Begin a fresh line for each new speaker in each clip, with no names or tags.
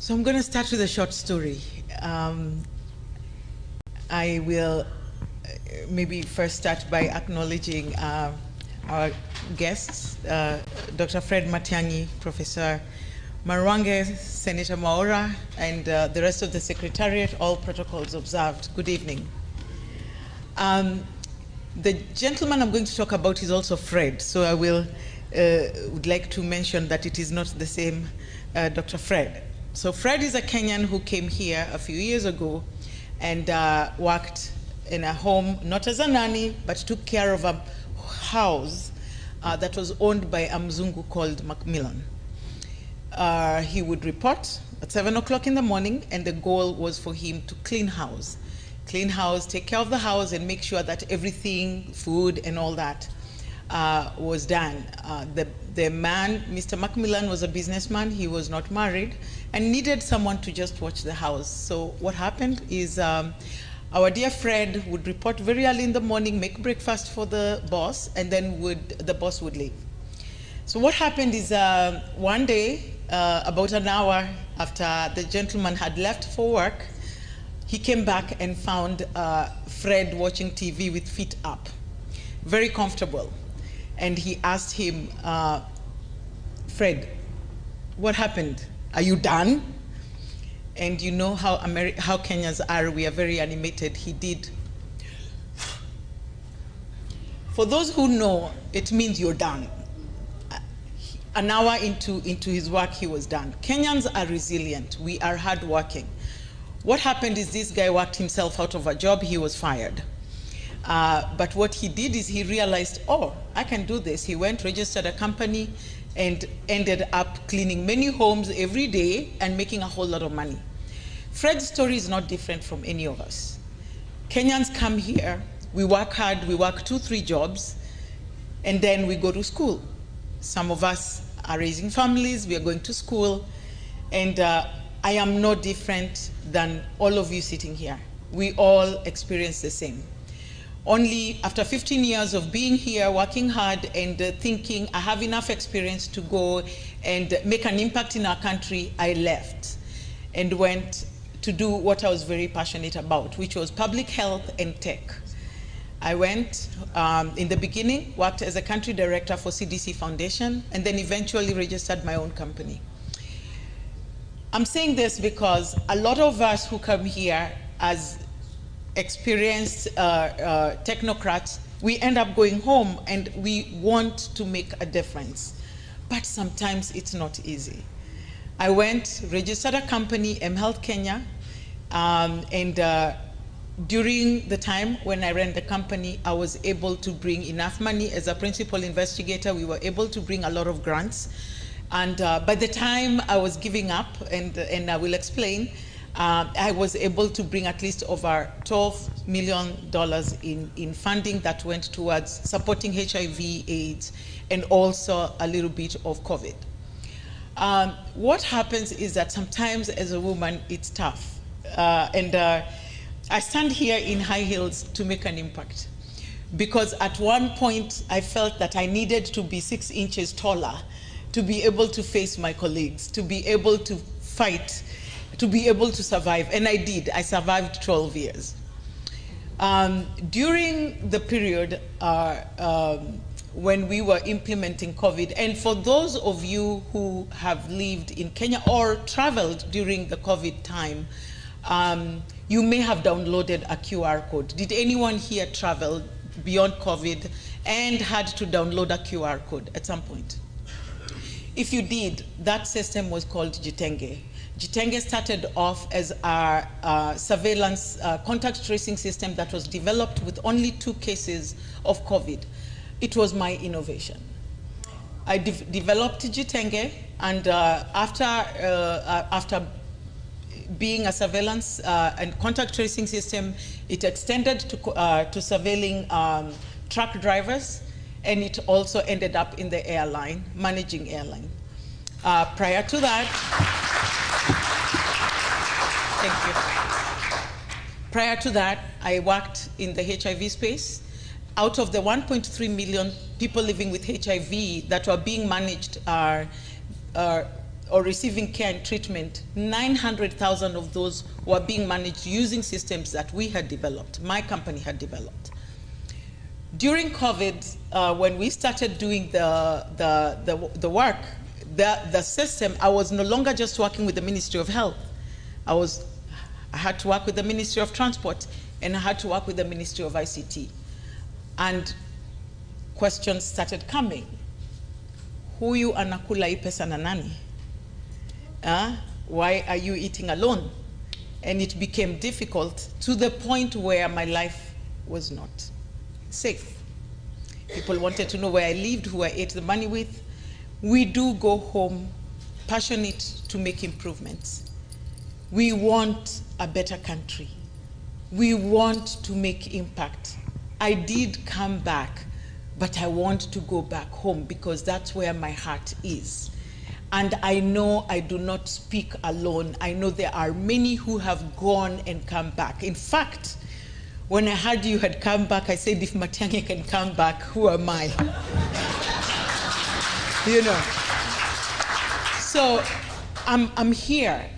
So I'm going to start with a short story. I will maybe first start by acknowledging our guests, Dr. Fred Matiang'i, Professor Marwange, Senator Maora, and the rest of the Secretariat, all protocols observed. Good evening. The gentleman I'm going to talk about is also Fred, so I would like to mention that it is not the same Dr. Fred. So Fred is a Kenyan who came here a few years ago and worked in a home, not as a nanny, but took care of a house that was owned by a Mzungu called Macmillan. He would report at 7 o'clock in the morning, and the goal was for him to clean house, take care of the house, and make sure that everything, food and all that, was done. The man, Mr. Macmillan, was a businessman. He was not married and needed someone to just watch the house. So what happened is our dear Fred would report very early in the morning, make breakfast for the boss, and then the boss would leave. So what happened is one day, about an hour after the gentleman had left for work, he came back and found Fred watching TV with feet up, very comfortable. And he asked him, Fred, what happened? Are you done? And you know how Kenyans are, we are very animated. He did. For those who know, it means you're done. An hour into his work, he was done. Kenyans are resilient. We are hardworking. What happened is this guy worked himself out of a job. He was fired. But what he did is he realized, oh, I can do this. He went, registered a company, and ended up cleaning many homes every day and making a whole lot of money. Fred's story is not different from any of us. Kenyans come here, we work hard, we work 2-3 jobs, and then we go to school. Some of us are raising families, we are going to school, and I am no different than all of you sitting here. We all experience the same. Only after 15 years of being here, working hard, and thinking I have enough experience to go and make an impact in our country, I left and went to do what I was very passionate about, which was public health and tech. I went, in the beginning, worked as a country director for CDC Foundation, and then eventually registered my own company. I'm saying this because a lot of us who come here as experienced technocrats, we end up going home and we want to make a difference. But sometimes it's not easy. I went, registered a company, mHealth Kenya, and during the time when I ran the company, I was able to bring enough money. As a principal investigator, we were able to bring a lot of grants. And by the time I was giving up, and I will explain, I was able to bring at least over $12 million in funding that went towards supporting HIV, AIDS, and also a little bit of COVID. What happens is that sometimes as a woman, it's tough. I stand here in high heels to make an impact. Because at one point, I felt that I needed to be 6 inches taller to be able to face my colleagues, to be able to fight, to be able to survive, and I did. I survived 12 years. During the period when we were implementing COVID, and for those of you who have lived in Kenya or traveled during the COVID time, you may have downloaded a QR code. Did anyone here travel beyond COVID and had to download a QR code at some point? If you did, that system was called Jitenge. Jitenge started off as our surveillance contact tracing system that was developed with only 2 cases of COVID. It was my innovation. I developed Jitenge, and after being a surveillance and contact tracing system, it extended to surveilling truck drivers, and it also ended up in the airline, managing airline. Prior to that, thank you. Prior to that, I worked in the HIV space. Out of the 1.3 million people living with HIV that were being managed or receiving care and treatment, 900,000 of those were being managed using systems that we had developed, my company had developed. During COVID, when we started doing the work, the system, I was no longer just working with the Ministry of Health. I had to work with the Ministry of Transport, and I had to work with the Ministry of ICT. And questions started coming. Huyu anakula hii pesa na nani? Why are you eating alone? And it became difficult to the point where my life was not safe. People wanted to know where I lived, who I ate the money with. We do go home passionate to make improvements. We want a better country. We want to make impact. I did come back, but I want to go back home because that's where my heart is. And I know I do not speak alone. I know there are many who have gone and come back. In fact, when I heard you had come back, I said, if Matiang'i can come back, who am I? You know. So I'm here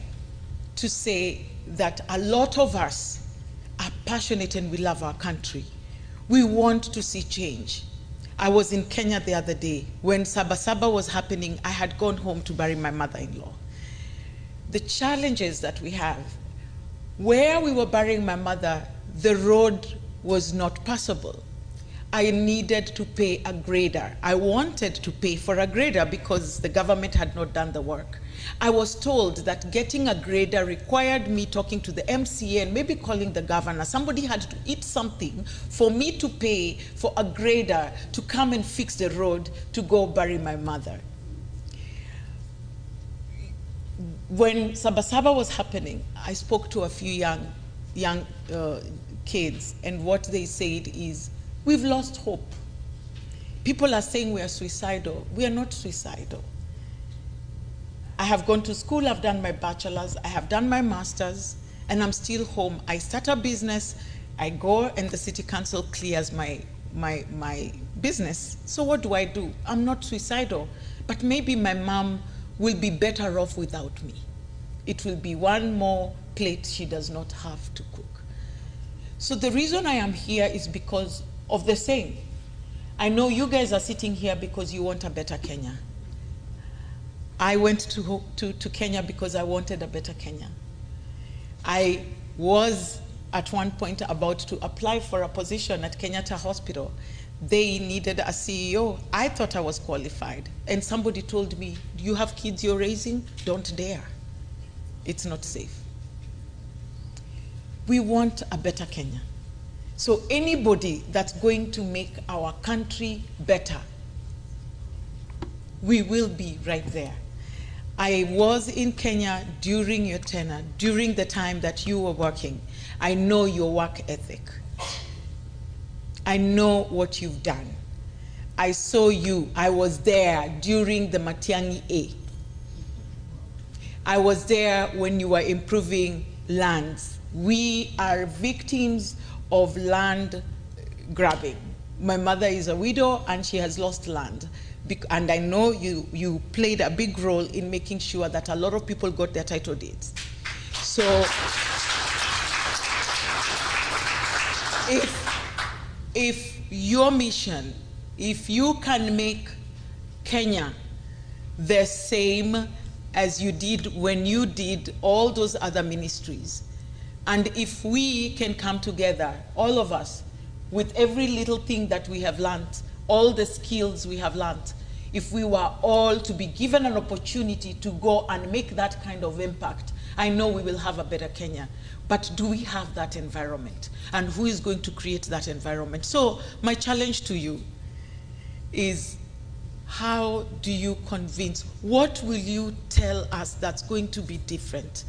to say that a lot of us are passionate and we love our country. We want to see change. I was in Kenya the other day. When Sabasaba was happening, I had gone home to bury my mother-in-law. The challenges that we have, where we were burying my mother, the road was not passable. I needed to pay a grader. I wanted to pay for a grader because the government had not done the work. I was told that getting a grader required me talking to the MCA and maybe calling the governor. Somebody had to eat something for me to pay for a grader to come and fix the road to go bury my mother. When Sabasaba was happening, I spoke to a few young kids, and what they said is, we've lost hope. People are saying we are suicidal. We are not suicidal. I have gone to school, I've done my bachelor's, I have done my master's, and I'm still home. I start a business, I go and the city council clears my business. So what do? I'm not suicidal, but maybe my mom will be better off without me. It will be one more plate she does not have to cook. So the reason I am here is because of the same. I know you guys are sitting here because you want a better Kenya. I went to Kenya because I wanted a better Kenya. I was at one point about to apply for a position at Kenyatta Hospital. They needed a CEO. I thought I was qualified. And somebody told me, do you have kids you're raising? Don't dare. It's not safe. We want a better Kenya. So anybody that's going to make our country better, we will be right there. I was in Kenya during your tenure, during the time that you were working. I know your work ethic. I know what you've done. I saw you. I was there during the Matiang'i A. I was there when you were improving lands. We are victims of land grabbing. My mother is a widow and she has lost land. And I know you played a big role in making sure that a lot of people got their title deeds. So if your mission, if you can make Kenya the same as you did when you did all those other ministries, and if we can come together, all of us, with every little thing that we have learned, all the skills we have learned, if we were all to be given an opportunity to go and make that kind of impact, I know we will have a better Kenya. But do we have that environment? And who is going to create that environment? So my challenge to you is, how do you convince? What will you tell us that's going to be different?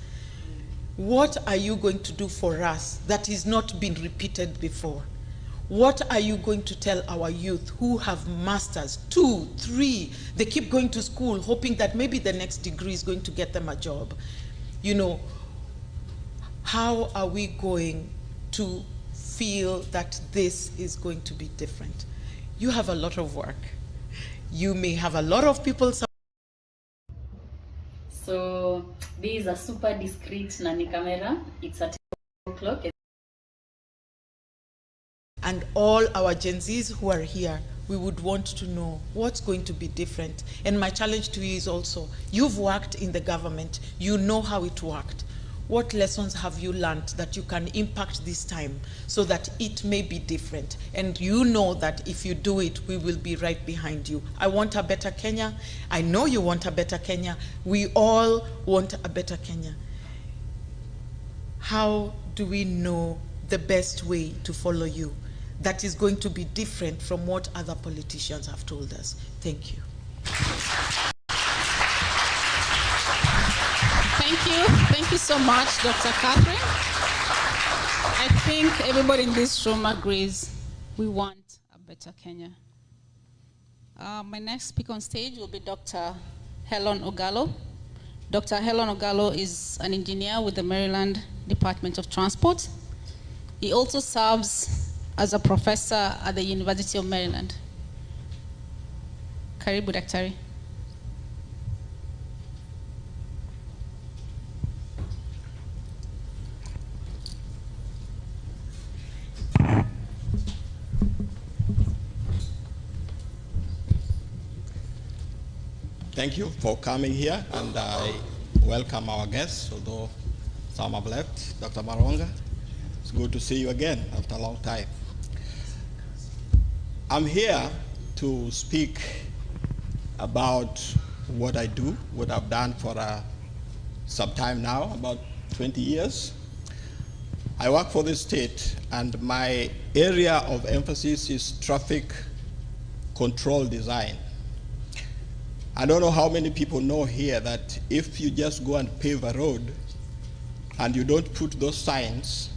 What are you going to do for us that is not been repeated before? What are you going to tell our youth who have masters, 2, 3, they keep going to school hoping that maybe the next degree is going to get them a job? You know, how are we going to feel that this is going to be different? You have a lot of work. You may have a lot of people.
So this is a super discreet Nani camera. It's at 10 o'clock.
And all our Gen Zs who are here, we would want to know what's going to be different. And my challenge to you is also, you've worked in the government, you know how it worked. What lessons have you learned that you can impact this time so that it may be different? And you know that if you do it, we will be right behind you. I want a better Kenya. I know you want a better Kenya. We all want a better Kenya. How do we know the best way to follow you that is going to be different from what other politicians have told us? Thank you.
Thank you. Thank you so much, Dr. Catherine. I think everybody in this room agrees we want a better Kenya. My next speaker on stage will be Dr. Helen Ogalo. Dr. Helen Ogalo is an engineer with the Maryland Department of Transport. He also serves as a professor at the University of Maryland. Karibu, Daktari.
Thank you for coming here, and I welcome our guests, although some have left. Dr. Maronga, it's good to see you again after a long time. I'm here to speak about what I do, what I've done for some time now, about 20 years. I work for the state, and my area of emphasis is traffic control design. I don't know how many people know here that if you just go and pave a road and you don't put those signs,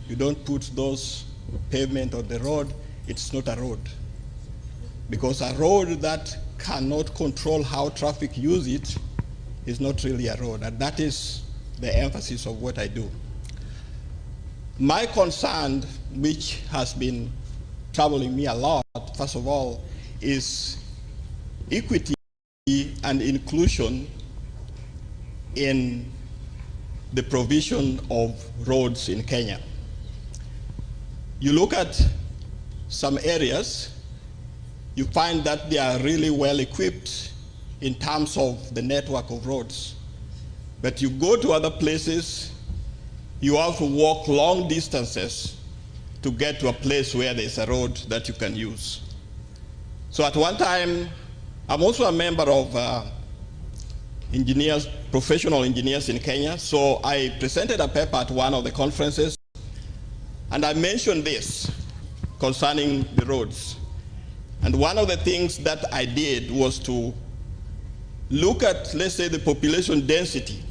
you don't put those pavement on the road, it's not a road. Because a road that cannot control how traffic use it is not really a road, and that is the emphasis of what I do. My concern, which has been troubling me a lot, first of all, is equity and inclusion in the provision of roads in Kenya. You look at some areas, you find that they are really well equipped in terms of the network of roads. But you go to other places, you have to walk long distances to get to a place where there's a road that you can use. So at one time, I'm also a member of engineers, professional engineers in Kenya. So I presented a paper at one of the conferences, and I mentioned this concerning the roads. And one of the things that I did was to look at, let's say, the population density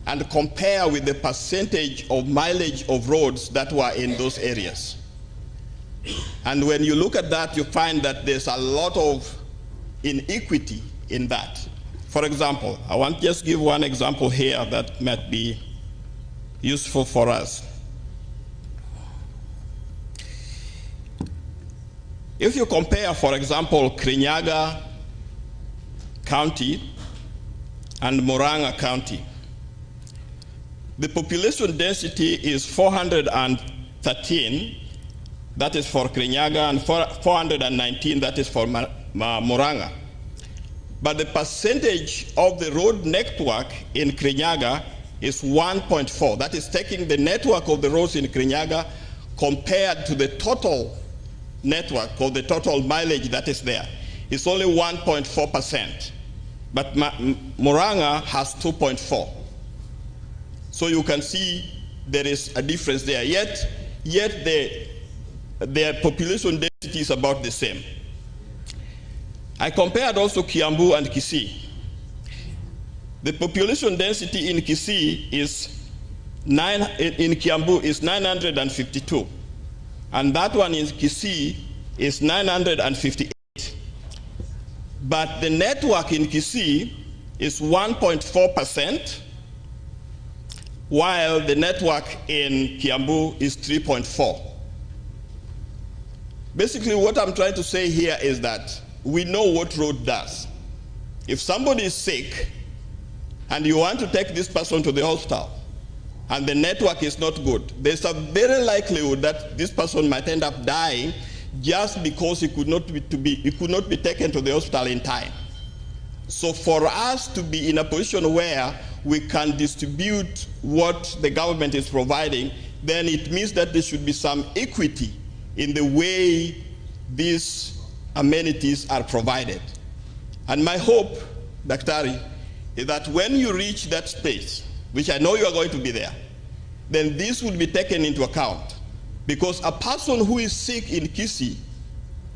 and compare with the percentage of mileage of roads that were in those areas. And when you look at that, you find that there's a lot of inequity in that. For example, I want to just give one example here that might be useful for us. If you compare, for example, Kirinyaga County and Murang'a County, the population density is 413, that is for Kirinyaga, and 419, that is for Murang'a. But the percentage of the road network in Kirinyaga is 1.4. That is taking the network of the roads in Kirinyaga compared to the total network or the total mileage that is there. It's only 1.4%. But Murang'a has 2.4. So you can see there is a difference there. Yet their population density is about the same. I compared also Kiambu and Kisii. The population density in Kisii is in Kiambu is 952, and that one in Kisii is 958. But the network in Kisii is 1.4%, while the network in Kiambu is 3.4. Basically, what I'm trying to say here is that we know what road does. If somebody is sick, and you want to take this person to the hospital, and the network is not good, there's a very likelihood that this person might end up dying just because he could not be taken to the hospital in time. So for us to be in a position where we can distribute what the government is providing, then it means that there should be some equity in the way these amenities are provided. And my hope, Daktari, is that when you reach that space, which I know you are going to be there, then this will be taken into account. Because a person who is sick in Kisii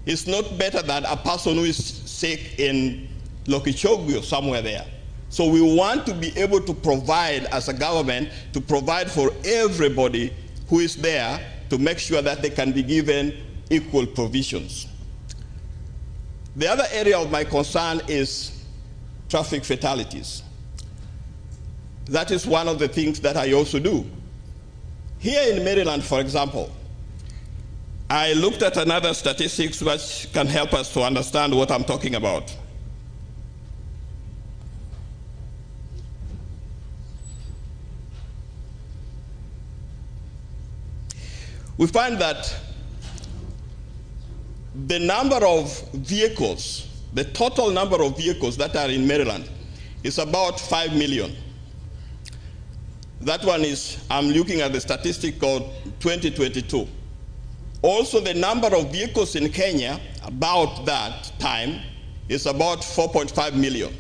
is not better than a person who is sick in Lokichogio, somewhere there. So we want to be able to provide, as a government, to provide for everybody who is there to make sure that they can be given equal provisions. The other area of my concern is traffic fatalities. That is one of the things that I also do. Here in Maryland, for example, I looked at another statistics which can help us to understand what I'm talking about. We find that the number of vehicles, the total number of vehicles that are in Maryland is about 5 million. That one is, I'm looking at the statistic called 2022. Also, the number of vehicles in Kenya about that time is about 4.5 million.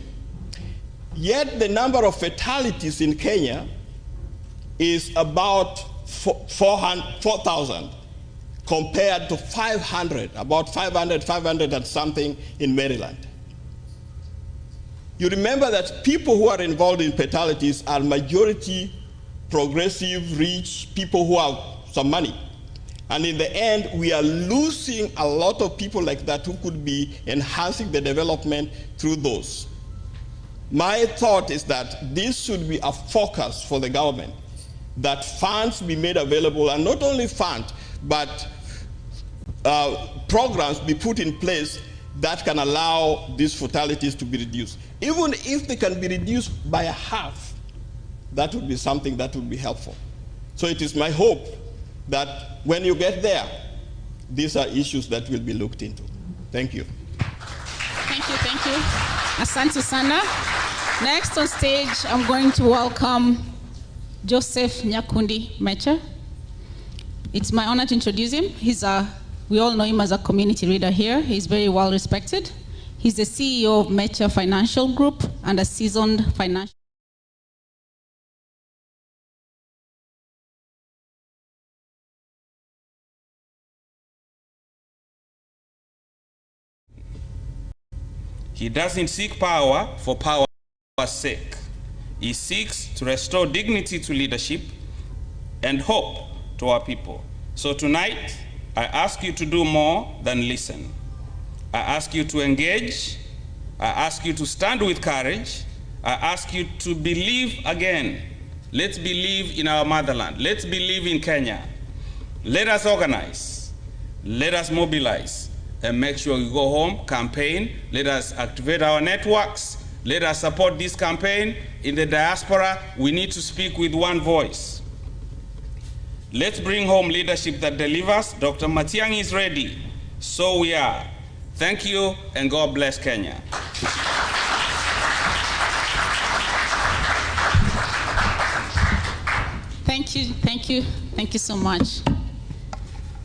Yet the number of fatalities in Kenya is about 4,000 compared to 500, about 500 and something in Maryland. You remember that people who are involved in fatalities are majority progressive, rich people who have some money. And in the end, we are losing a lot of people like that who could be enhancing the development through those. My thought is that this should be a focus for the government, that funds be made available, and not only funds, but programs be put in place that can allow these fatalities to be reduced. Even if they can be reduced by a half, that would be something that would be helpful. So it is my hope that when you get there, these are issues that will be looked into. Thank you.
Thank you, thank you. Asante sana. Next on stage, I'm going to welcome Joseph Nyakundi Mecha. It's my honor to introduce him. We all know him as a community leader here. He's very well respected. He's the CEO of Mecha Financial Group and a seasoned financial.
He doesn't seek power for power's sake. He seeks to restore dignity to leadership and hope to our people. So tonight, I ask you to do more than listen. I ask you to engage. I ask you to stand with courage. I ask you to believe again. Let's believe in our motherland. Let's believe in Kenya. Let us organize. Let us mobilize. And make sure you go home, campaign. Let us activate our networks. Let us support this campaign. In the diaspora, we need to speak with one voice. Let's bring home leadership that delivers. Dr. Matiang'i is ready. So we are. Thank you, and God bless Kenya.
Thank you, thank you, thank you so much.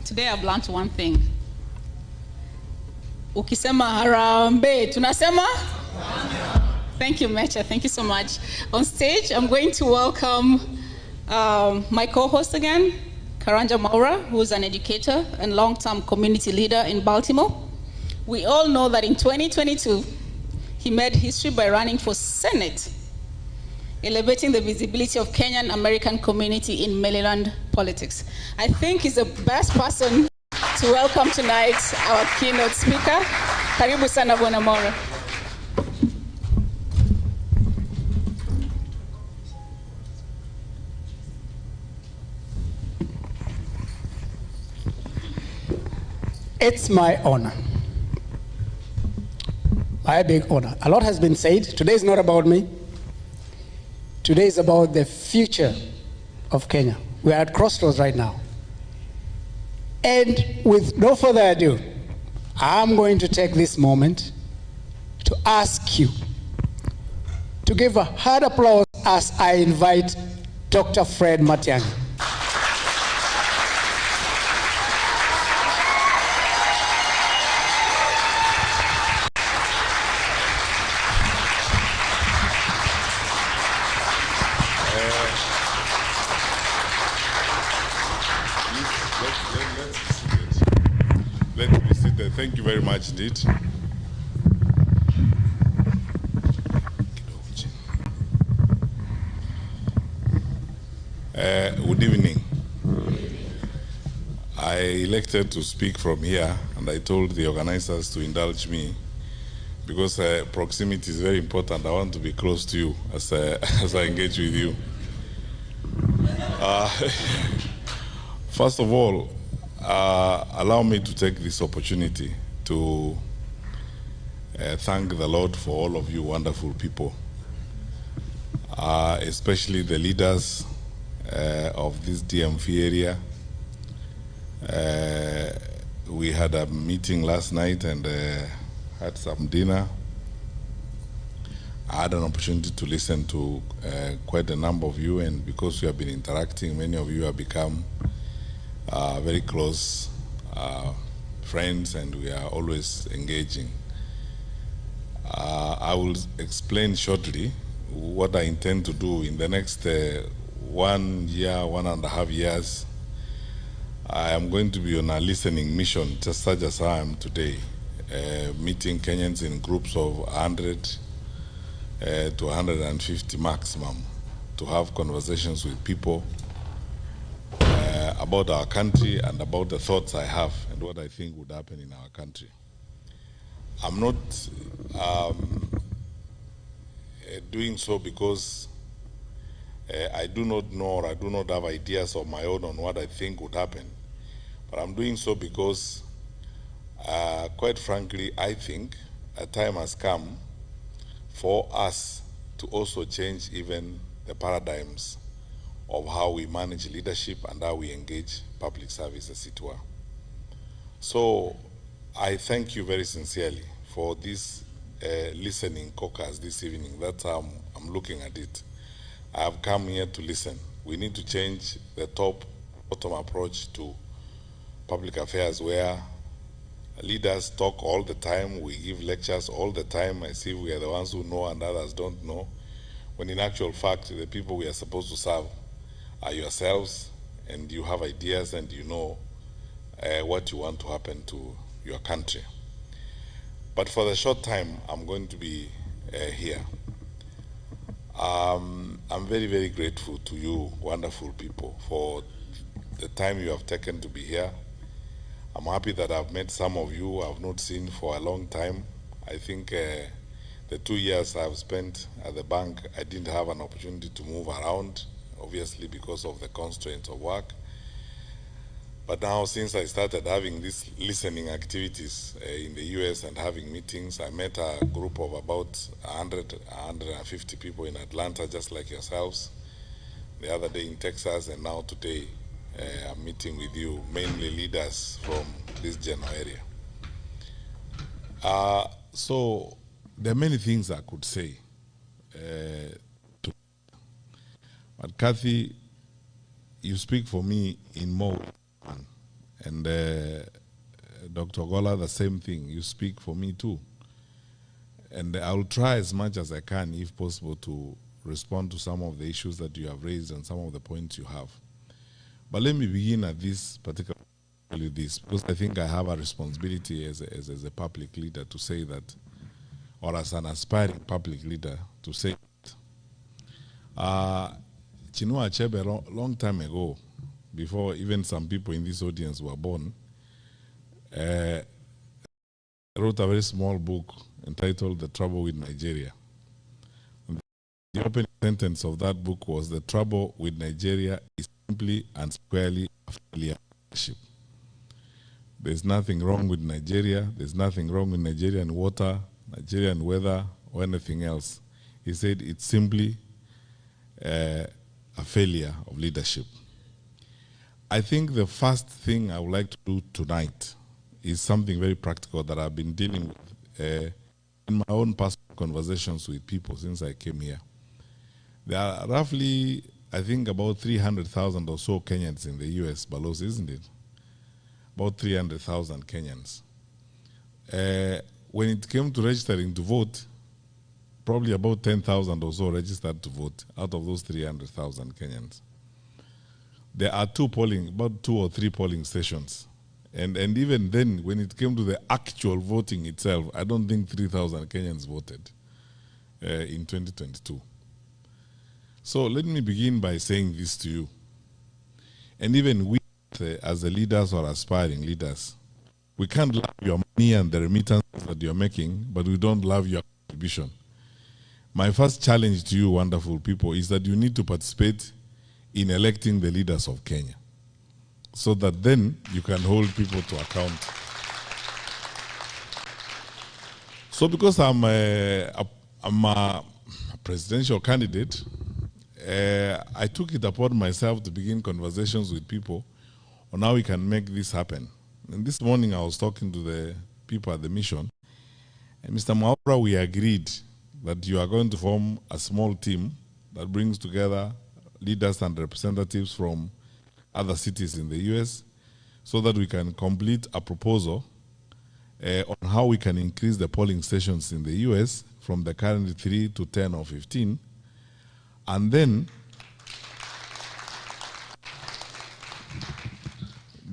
Today I've learned one thing. Ukisema harambe, tunasema? Thank you, Mecha. Thank you so much. On stage, I'm going to welcome my co-host again, Karanja Maura, who is an educator and long-term community leader in Baltimore. We all know that in 2022, he made history by running for Senate, elevating the visibility of Kenyan American community in Maryland politics. I think he's the best person to welcome tonight our keynote speaker. Karibu sana Bwana Maura.
It's my honor. My big honor. A lot has been said. Today is not about me. Today is about the future of Kenya. We are at crossroads right now. And with no further ado, I'm going to take this moment to ask you to give a hard applause as I invite Dr. Fred Matiang'i.
Let's be seated. Thank you very much, indeed. Good evening. I elected to speak from here, and I told the organizers to indulge me because proximity is very important. I want to be close to you as I engage with you. First of all, allow me to take this opportunity to thank the Lord for all of you wonderful people, especially the leaders of this DMV area. We had a meeting last night and had some dinner. I had an opportunity to listen to quite a number of you, and because we have been interacting, many of you have become very close friends, and we are always engaging. I will explain shortly what I intend to do in the next 1 year, 1.5 years. I am going to be on a listening mission, just such as I am today, meeting Kenyans in groups of 100 to 150 maximum, to have conversations with people about our country and about the thoughts I have and what I think would happen in our country. I'm not doing so because I do not know, or I do not have ideas of my own on what I think would happen. But I'm doing so because, quite frankly, I think a time has come for us to also change even the paradigms of how we manage leadership and how we engage public service, as it were. So I thank you very sincerely for this listening caucus this evening. That's how I'm looking at it. I have come here to listen. We need to change the top-bottom approach to public affairs, where leaders talk all the time, we give lectures all the time, as if we are the ones who know and others don't know, when in actual fact, the people we are supposed to serve are yourselves, and you have ideas and you know what you want to happen to your country. But for the short time I'm going to be here, I'm very, very grateful to you wonderful people for the time you have taken to be here. I'm happy that I've met some of you I've not seen for a long time. I think the 2 years I've spent at the bank, I didn't have an opportunity to move around, obviously because of the constraints of work. But now, since I started having these listening activities in the US and having meetings, I met a group of about 150 people in Atlanta, just like yourselves. The other day in Texas, and now today I'm meeting with you, mainly leaders from this general area. So there are many things I could say. But Kathy, you speak for me in more ways. And Dr. Gola, the same thing. You speak for me too. And I'll try as much as I can, if possible, to respond to some of the issues that you have raised and some of the points you have. But let me begin at this particular this, because I think I have a responsibility as a public leader to say that, or as an aspiring public leader to say that. Chinua Achebe, long time ago, before even some people in this audience were born, wrote a very small book entitled The Trouble with Nigeria. And the opening sentence of that book was, "The trouble with Nigeria is simply and squarely a failure of leadership." There's nothing wrong with Nigeria. There's nothing wrong with Nigerian water, Nigerian weather, or anything else. He said it's simply a failure of leadership. I think the first thing I would like to do tonight is something very practical that I've been dealing with in my own personal conversations with people since I came here. There are roughly, I think, about 300,000 or so Kenyans in the US, Balos, isn't it? About 300,000 Kenyans. When it came to registering to vote, probably about 10,000 or so registered to vote out of those 300,000 Kenyans. There are about 2 or 3 polling stations. And even then, when it came to the actual voting itself, I don't think 3,000 Kenyans voted in 2022. So let me begin by saying this to you. And even we, as the leaders or aspiring leaders, we can't love your money and the remittances that you're making, but we don't love your contribution. My first challenge to you, wonderful people, is that you need to participate in electing the leaders of Kenya, so that then you can hold people to account. So because I'm a presidential candidate, I took it upon myself to begin conversations with people on how we can make this happen. And this morning I was talking to the people at the mission, and Mr. Mwaura, we agreed that you are going to form a small team that brings together leaders and representatives from other cities in the US so that we can complete a proposal on how we can increase the polling stations in the US from the current 3 to 10 or 15, and then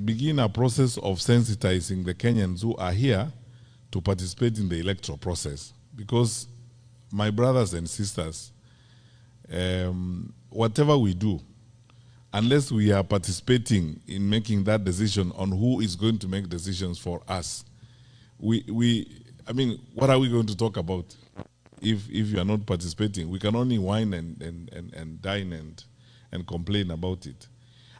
begin a process of sensitizing the Kenyans who are here to participate in the electoral process. Because, my brothers and sisters, whatever we do, unless we are participating in making that decision on who is going to make decisions for us, I mean, what are we going to talk about if you are not participating? We can only whine and dine and complain about it.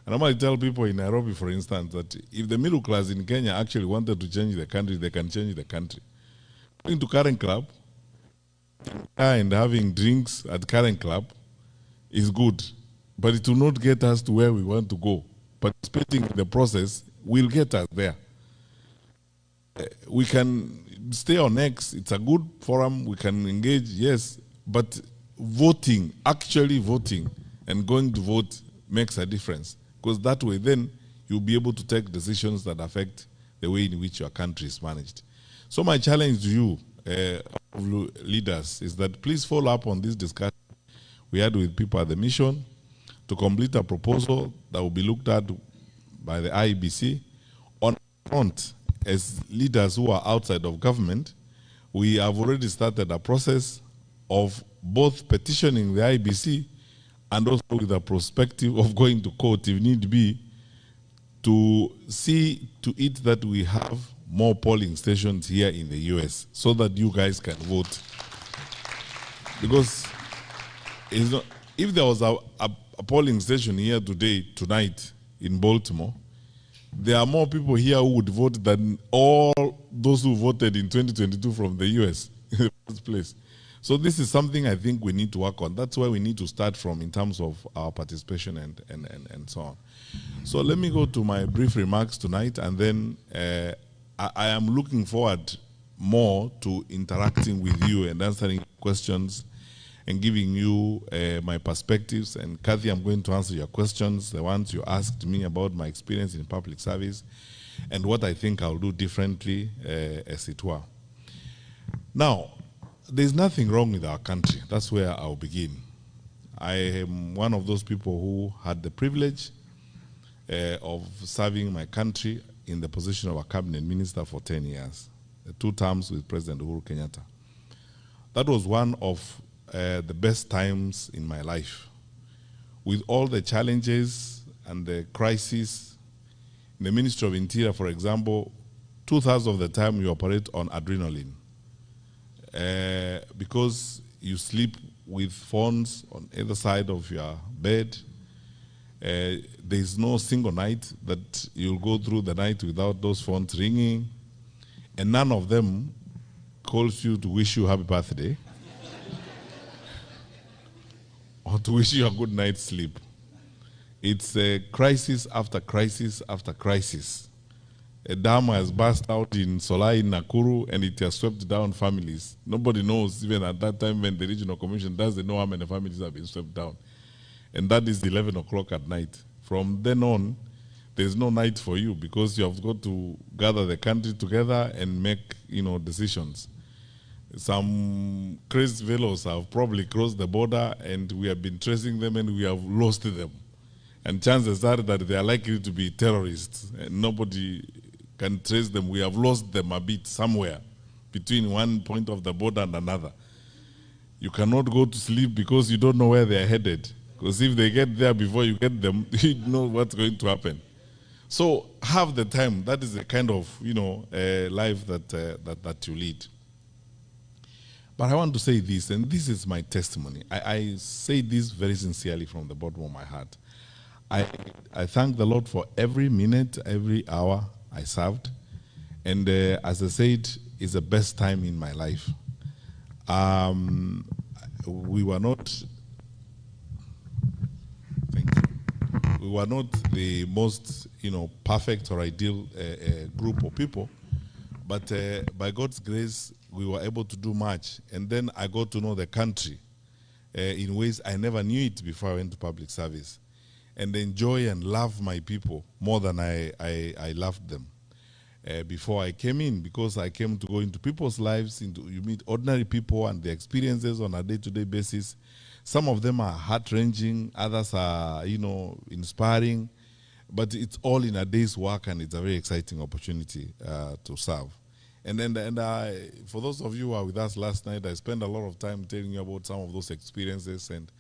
And I might tell people in Nairobi, for instance, that if the middle class in Kenya actually wanted to change the country, they can change the country. Going to Karen Club and having drinks at Karen Club is good, but it will not get us to where we want to go. Participating in the process will get us there. We can stay on X, it's a good forum, we can engage, yes, but voting, actually voting and going to vote makes a difference, because that way then you'll be able to take decisions that affect the way in which your country is managed. So my challenge to you, leaders, is that please follow up on this discussion we had with people at the mission to complete a proposal that will be looked at by the IEBC. On front, as leaders who are outside of government, we have already started a process of both petitioning the IEBC and also with a perspective of going to court if need be, to see to it that we have more polling stations here in the US so that you guys can vote. Because it's not, if there was a polling station here tonight in Baltimore, there are more people here who would vote than all those who voted in 2022 from the US in the first place. So this is something I think we need to work on. That's where we need to start from in terms of our participation and so on. So let me go to my brief remarks tonight, and then I am looking forward more to interacting with you and answering questions and giving you my perspectives. And Kathy, I'm going to answer your questions, the ones you asked me about my experience in public service and what I think I'll do differently, as it were. Now, there's nothing wrong with our country. That's where I'll begin. I am one of those people who had the privilege of serving my country in the position of a cabinet minister for 10 years, 2 terms with President Uhuru Kenyatta. That was one of the best times in my life. With all the challenges and the crises, in the Ministry of Interior, for example, 2/3 of the time you operate on adrenaline. Because you sleep with phones on either side of your bed. There's no single night that you'll go through the night without those phones ringing, and none of them calls you to wish you happy birthday. or to wish you a good night's sleep. It's a crisis after crisis after crisis. A dam has burst out in Solai, in Nakuru, and it has swept down families. Nobody knows, even at that time when the regional commission doesn't know how many families have been swept down. And that is 11 o'clock at night. From then on, there's no night for you because you have got to gather the country together and make, decisions. Some crazy fellows have probably crossed the border and we have been tracing them and we have lost them. And chances are that they are likely to be terrorists and nobody can trace them. We have lost them a bit somewhere between one point of the border and another. You cannot go to sleep because you don't know where they are headed. Because if they get there before you get them, you know what's going to happen. So have the time. That is the kind of life that you lead. But I want to say this, and this is my testimony. I say this very sincerely from the bottom of my heart. I thank the Lord for every minute, every hour I served. And as I said, it's the best time in my life. We were not, we were not the most, perfect or ideal group of people. But by God's grace, we were able to do much. And then I got to know the country in ways I never knew it before I went to public service. And enjoy and love my people more than I loved them before I came in, because I came to go into people's lives, you meet ordinary people and their experiences on a day-to-day basis. Some of them are heart-wrenching, others are, inspiring, but it's all in a day's work and it's a very exciting opportunity to serve. And for those of you who were with us last night, I spent a lot of time telling you about some of those experiences and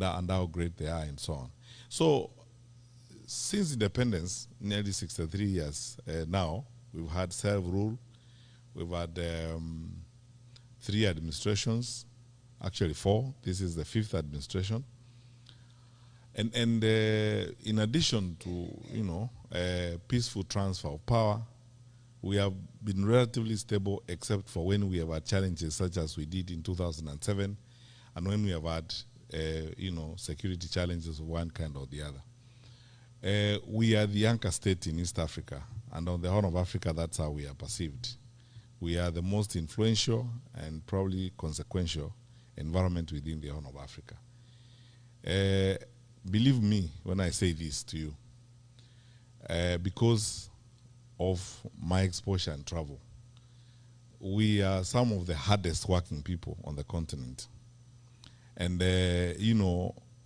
how great they are and so on. So, since independence, nearly 63 years now, we've had self-rule, we've had 3 administrations, actually 4. This is the 5th administration. And in addition to, peaceful transfer of power, we have been relatively stable except for when we have had challenges such as we did in 2007 and when we have had security challenges of one kind or the other. We are the anchor state in East Africa, and on the Horn of Africa, that's how we are perceived. We are the most influential and probably consequential environment within the Horn of Africa. Believe me when I say this to you, because of my exposure and travel, we are some of the hardest working people on the continent. And,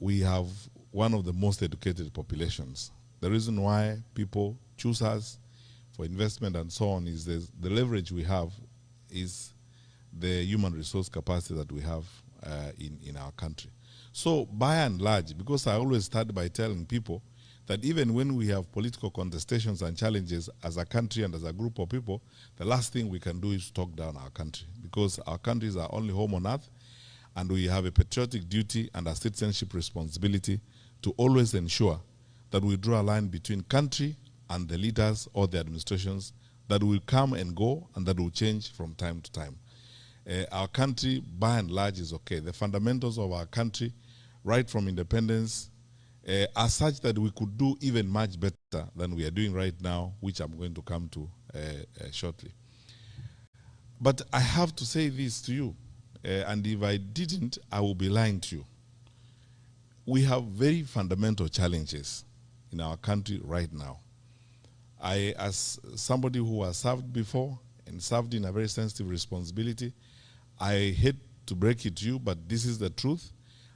we have one of the most educated populations. The reason why people choose us for investment and so on is the leverage we have is the human resource capacity that we have in our country. So by and large, because I always start by telling people that even when we have political contestations and challenges as a country and as a group of people, the last thing we can do is talk down our country, because our country is our only home on earth, and we have a patriotic duty and a citizenship responsibility to always ensure that we draw a line between country and the leaders or the administrations that will come and go and that will change from time to time. Our country, by and large, is okay. The fundamentals of our country, right from independence, are such that we could do even much better than we are doing right now, which I'm going to come to shortly. But I have to say this to you, and if I didn't, I will be lying to you. We have very fundamental challenges in our country right now. As somebody who has served before and served in a very sensitive responsibility, I hate to break it to you, but this is the truth.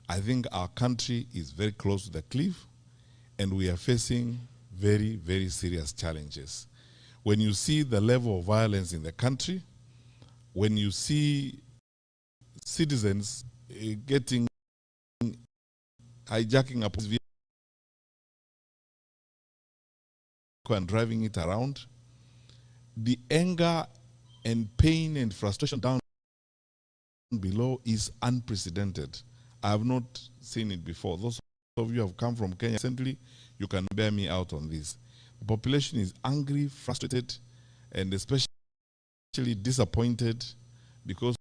I think our country is very close to the cliff, and we are facing very, very serious challenges. When you see the level of violence in the country, when you see citizens hijacking a police vehicle and driving it around, the anger and pain and frustration down below is unprecedented. I have not seen it before. Those of you who have come from Kenya recently, you can bear me out on this. The population is angry, frustrated, and especially disappointed because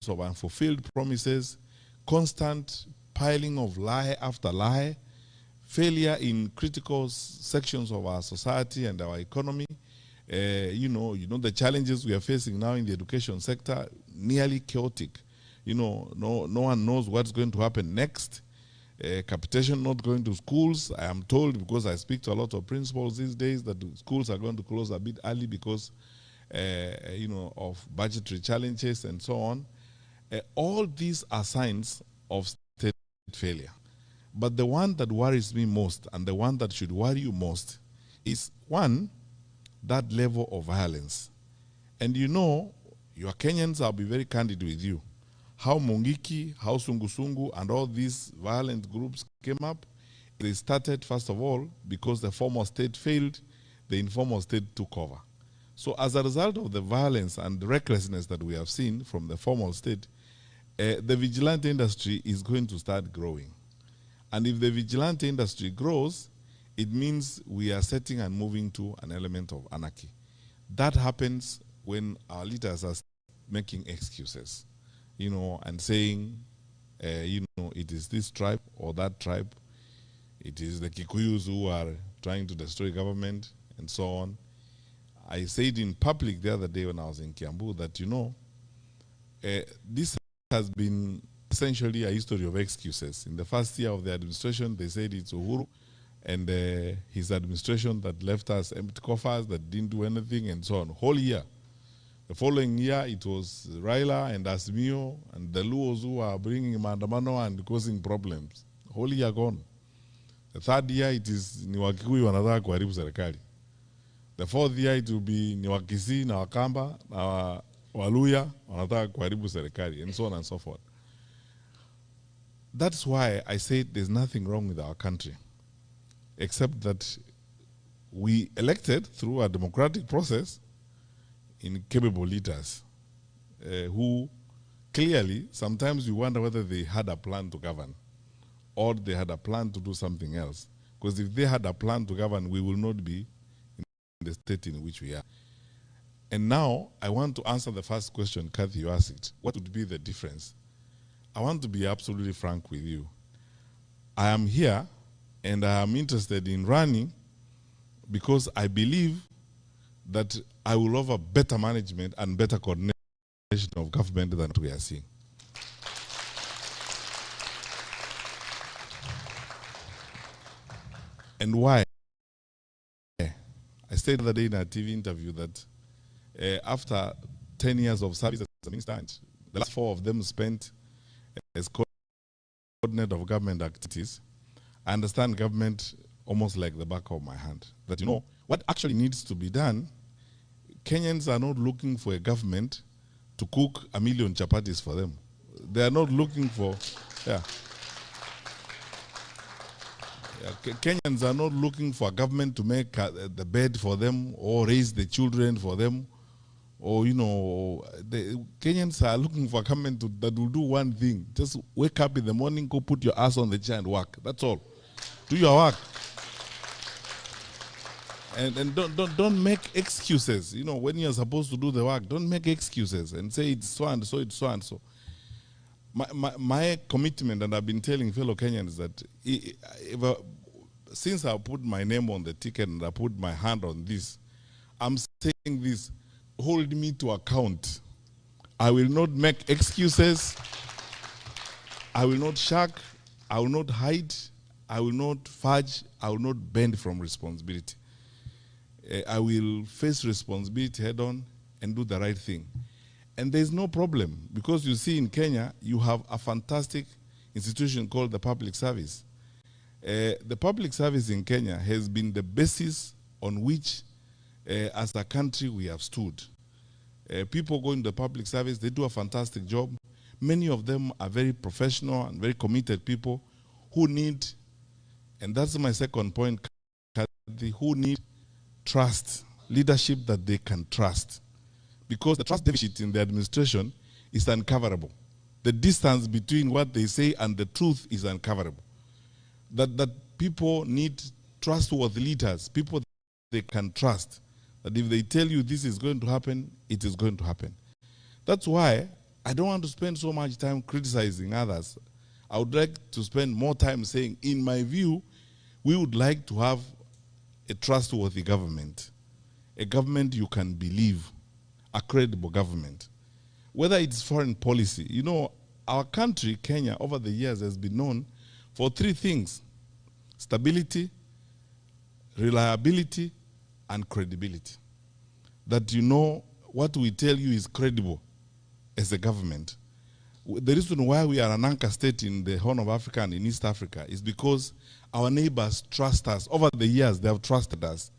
of unfulfilled promises, constant piling of lie after lie, failure in critical sections of our society and our economy. You know the challenges we are facing now in the education sector, nearly chaotic. No one knows what's going to happen next. Capitation not going to schools. I am told, because I speak to a lot of principals these days, that schools are going to close a bit early because of budgetary challenges and so on. All these are signs of state failure. But the one that worries me most, and the one that should worry you most, is one, that level of violence. And you know, your Kenyans, I'll be very candid with you, how Mungiki, how Sungusungu, and all these violent groups came up. They started, first of all, because the former state failed, the informal state took over. So as a result of the violence and the recklessness that we have seen from the formal state, the vigilante industry is going to start growing. And if the vigilante industry grows, it means we are setting and moving to an element of anarchy. That happens when our leaders are making excuses, and saying, it is this tribe or that tribe, it is the Kikuyus who are trying to destroy government, and so on. I said in public the other day when I was in Kiambu that, this has been essentially a history of excuses. In the first year of the administration, they said it's Uhuru and his administration that left us empty coffers, that didn't do anything, and so on. Whole year. The following year, it was Raila and Asmio and the Luos who are bringing maandamano and causing problems. Whole year gone. The third year, it is ni Wakikuyu wanataka kuharibu serikali. The fourth year, it will be ni Wakisii na Wakamba na Waluya wanataka kuharibu serikali, and so on and so forth. That's why I say there's nothing wrong with our country, except that we elected through a democratic process incapable leaders who clearly, sometimes you wonder whether they had a plan to govern or they had a plan to do something else. Because if they had a plan to govern, we will not be in the state in which we are. And now, I want to answer the first question, Kathy, you asked. What would be the difference? I want to be absolutely frank with you. I am here and I am interested in running because I believe that I will offer better management and better coordination of government than we are seeing. And why? I said the other day in a TV interview that after 10 years of service as a minister, the last 4 of them spent as coordinator of government activities, I understand government almost like the back of my hand. That what actually needs to be done, Kenyans are not looking for a government to cook 1 million chapatis for them. They are not looking for, Kenyans are not looking for a government to make the bed for them or raise the children for them. Or, the Kenyans are looking for a government that will do one thing. Just wake up in the morning, go put your ass on the chair and work. That's all. Do your work. And don't make excuses. When you're supposed to do the work, don't make excuses and say it's so and so, it's so and so. My commitment, and I've been telling fellow Kenyans that since I put my name on the ticket and I put my hand on this, I'm saying this, hold me to account. I will not make excuses. I will not shirk. I will not hide. I will not fudge. I will not bend from responsibility. I will face responsibility head on and do the right thing. And there's no problem, because you see in Kenya, you have a fantastic institution called the public service. The public service in Kenya has been the basis on which, as a country, we have stood. People go into the public service, they do a fantastic job. Many of them are very professional and very committed people who need, and that's my second point, who need trust, leadership that they can trust. Because the trust deficit in the administration is uncoverable. The distance between what they say and the truth is uncoverable. That people need trustworthy leaders, people they can trust. That if they tell you this is going to happen, it is going to happen. That's why I don't want to spend so much time criticizing others. I would like to spend more time saying, in my view, we would like to have a trustworthy government, a government you can believe, a credible government. Whether it's foreign policy, you know, our country, Kenya, over the years has been known for three things: stability, reliability, and credibility. That you know what we tell you is credible as a government. The reason why we are an anchor state in the Horn of Africa and in East Africa is because our neighbors trust us. Over the years, they have trusted us.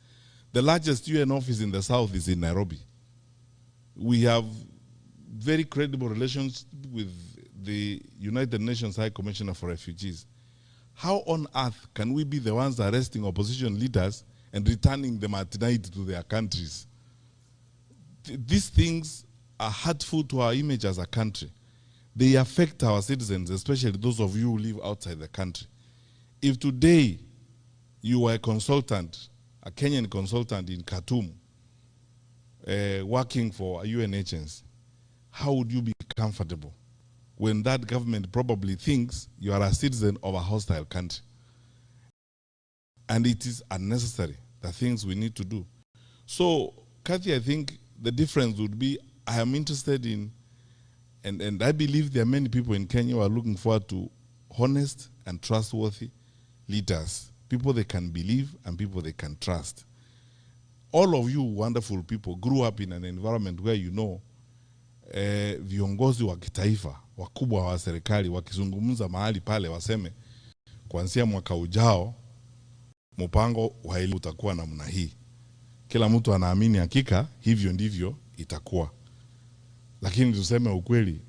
The largest UN office in the south is in Nairobi. We have very credible relations with the United Nations High Commissioner for Refugees. How on earth can we be the ones arresting opposition leaders and returning them at night to their countries? These things are hurtful to our image as a country. They affect our citizens, especially those of you who live outside the country. If today you were a consultant, a Kenyan consultant in Khartoum, working for a UN agency, how would you be comfortable when that government probably thinks you are a citizen of a hostile country? And it is unnecessary, the things we need to do. So, Kathy, I think the difference would be, I am interested in, and I believe there are many people in Kenya who are looking forward to honest and trustworthy leaders, people they can believe and people they can trust. All of you wonderful people grew up in an environment where you know viongozi wa kitaifa, wakubwa wa serikali, wakizungumza mahali pale waseme, kuanzia mwaka ujao, mpango wa elimu utakuwa namna hii. Kila mtu anaamini hakika hivyo ndivyo itakuwa. Lakini tuseme ukweli,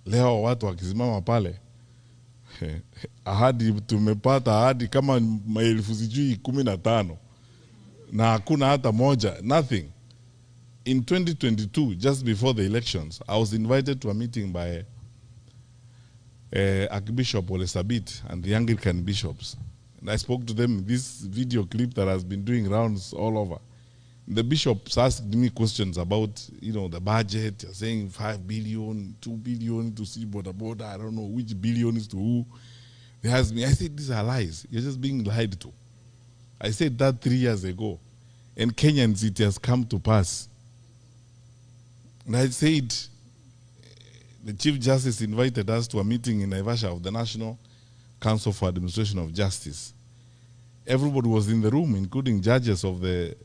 leo watu wakisimama pale, ahadi tumepata ahadi kama maelfu sijui 15 na hakuna hata moja, nothing. In 2022, just before the elections, I was invited to a meeting by Archbishop Ole Sabit and the Anglican bishops. And I spoke to them in this video clip that has been doing rounds all over. The bishops asked me questions about, you know, the budget. You're saying 5 billion, 2 billion to see border. I don't know which billion is to who. They asked me, I said, these are lies. You're just being lied to. I said that 3 years ago. And Kenyans, it has come to pass. And I said, the Chief Justice invited us to a meeting in Naivasha of the National Council for Administration of Justice. Everybody was in the room, including judges of the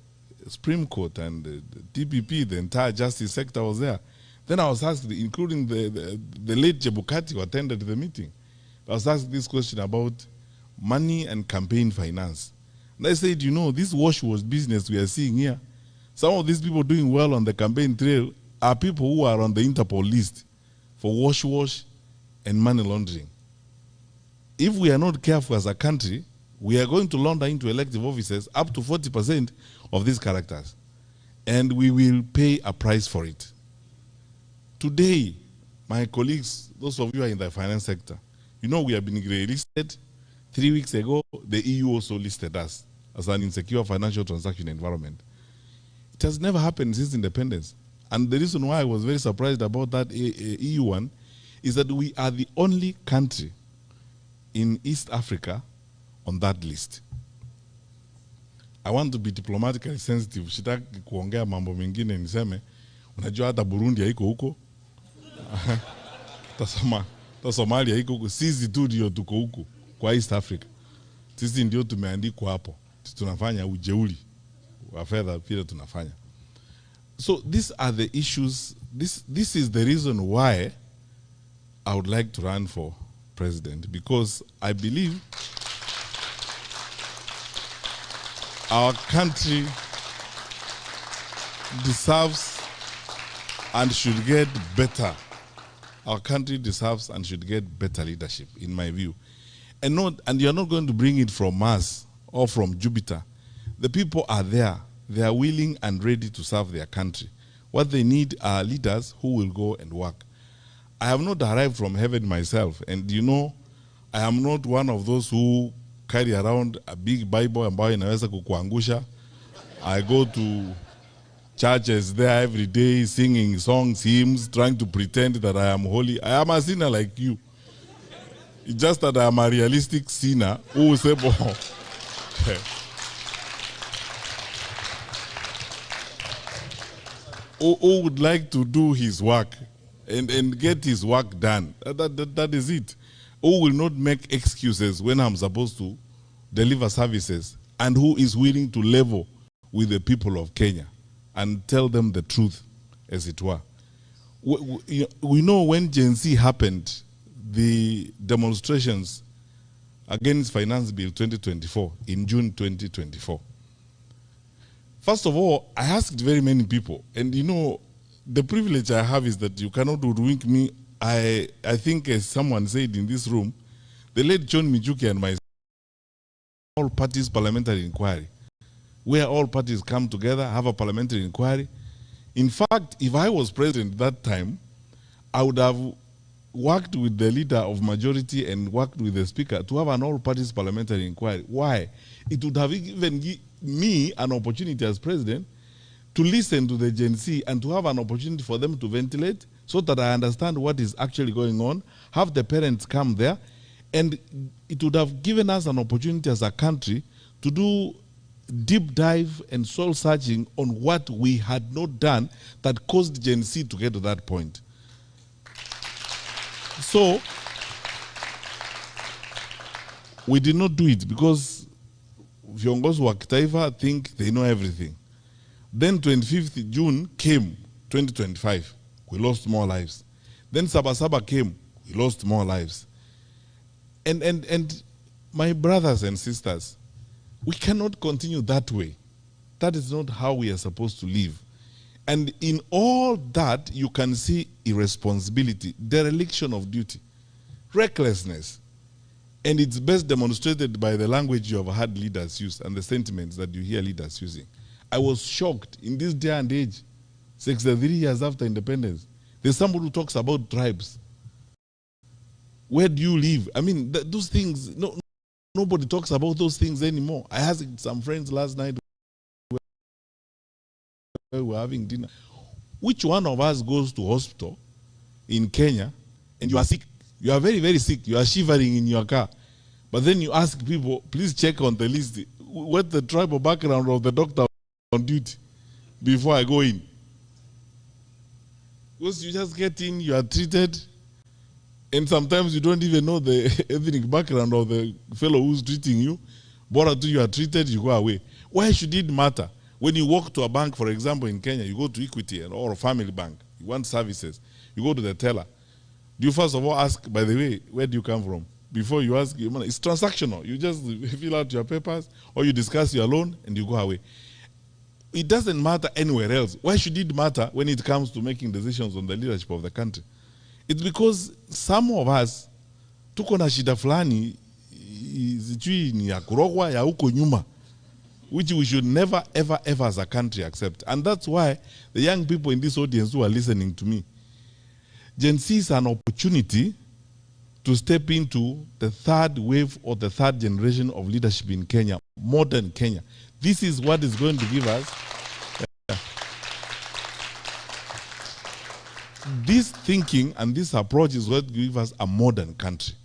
Supreme Court and the TPP, the entire justice sector was there. Then I was asked, including the late Jebukati who attended the meeting, I was asked this question about money and campaign finance. And I said, you know, this wash business we are seeing here, some of these people doing well on the campaign trail are people who are on the Interpol list for wash and money laundering. If we are not careful as a country, we are going to launder into elective offices up to 40% of these characters. And we will pay a price for it. Today, my colleagues, those of you who are in the finance sector, you know we have been listed. 3 weeks ago, the EU also listed us as an insecure financial transaction environment. It has never happened since independence. And the reason why I was very surprised about that EU one is that we are the only country in East Africa on that list. I want to be diplomatically sensitive. Sitaki kuongea mambo mengine niseme, unajua hata Burundi haiko huko. Ta Somalia haiko huko. Sisi tu ndio tuko huko kwa East Africa. Sisi ndio tumeandikwa hapo. Tunafanya ujeuri wa fedha vile tunafanya. So these are the issues. This is the reason why I would like to run for president, because I believe our country deserves and should get better. Our country deserves and should get better leadership, in my view. And you're not going to bring it from Mars or from Jupiter. The people are there. They are willing and ready to serve their country. What they need are leaders who will go and work. I have not arrived from heaven myself. And you know, I am not one of those who carry around a big Bible ambayo inaweza kukuangusha. I go to churches there every day, singing songs, hymns, trying to pretend that I am holy. I am a sinner like you. It's just that I'm a realistic sinner who will say, who would like to do his work and get his work done. That is it. Who will not make excuses when I'm supposed to deliver services, and who is willing to level with the people of Kenya and tell them the truth, as it were. We know when Gen Z happened, the demonstrations against Finance Bill 2024 in June 2024. First of all, I asked very many people, and you know, the privilege I have is that you cannot hoodwink me. I think, as someone said in this room, the late John Mijuki and myself, all parties parliamentary inquiry, where all parties come together, have a parliamentary inquiry. In fact, if I was president that time, I would have worked with the leader of majority and worked with the speaker to have an all parties parliamentary inquiry. Why? It would have even given me an opportunity as president to listen to the Gen Z and to have an opportunity for them to ventilate so that I understand what is actually going on, have the parents come there, and it would have given us an opportunity as a country to do deep dive and soul searching on what we had not done that caused Gen Z to get to that point. So, we did not do it because viongozi wa kitaifa think they know everything. Then 25th June came, 2025. We lost more lives. Then Sabasaba came. We lost more lives. And my brothers and sisters, we cannot continue that way. That is not how we are supposed to live. And in all that, you can see irresponsibility, dereliction of duty, recklessness. And it's best demonstrated by the language you have heard leaders use and the sentiments that you hear leaders using. I was shocked in this day and age, 63 years after independence. There's somebody who talks about tribes. Where do you live? I mean, those things, nobody talks about those things anymore. I asked some friends last night where we were having dinner. Which one of us goes to hospital in Kenya and you are sick? You are very, very sick. You are shivering in your car. But then you ask people, please check on the list, what the tribal background of the doctor on duty before I go in. Because you just get in, you are treated, and sometimes you don't even know the ethnic background of the fellow who's treating you. But until you are treated, you go away. Why should it matter? When you walk to a bank, for example, in Kenya, you go to Equity or a family bank, you want services, you go to the teller. Do you first of all ask, by the way, where do you come from? Before you ask, it's transactional. You just fill out your papers or you discuss your loan and you go away. It doesn't matter anywhere else. Why should it matter when it comes to making decisions on the leadership of the country? It's because some of us, tuko na shida fulani, sijui ni ya kurogwa ya huko nyuma, which we should never, ever, ever as a country accept. And that's why the young people in this audience who are listening to me, Gen Z is an opportunity to step into the third wave or the third generation of leadership in Kenya, modern Kenya. This is what is going to give us this thinking, and this approach is what gives us a modern country.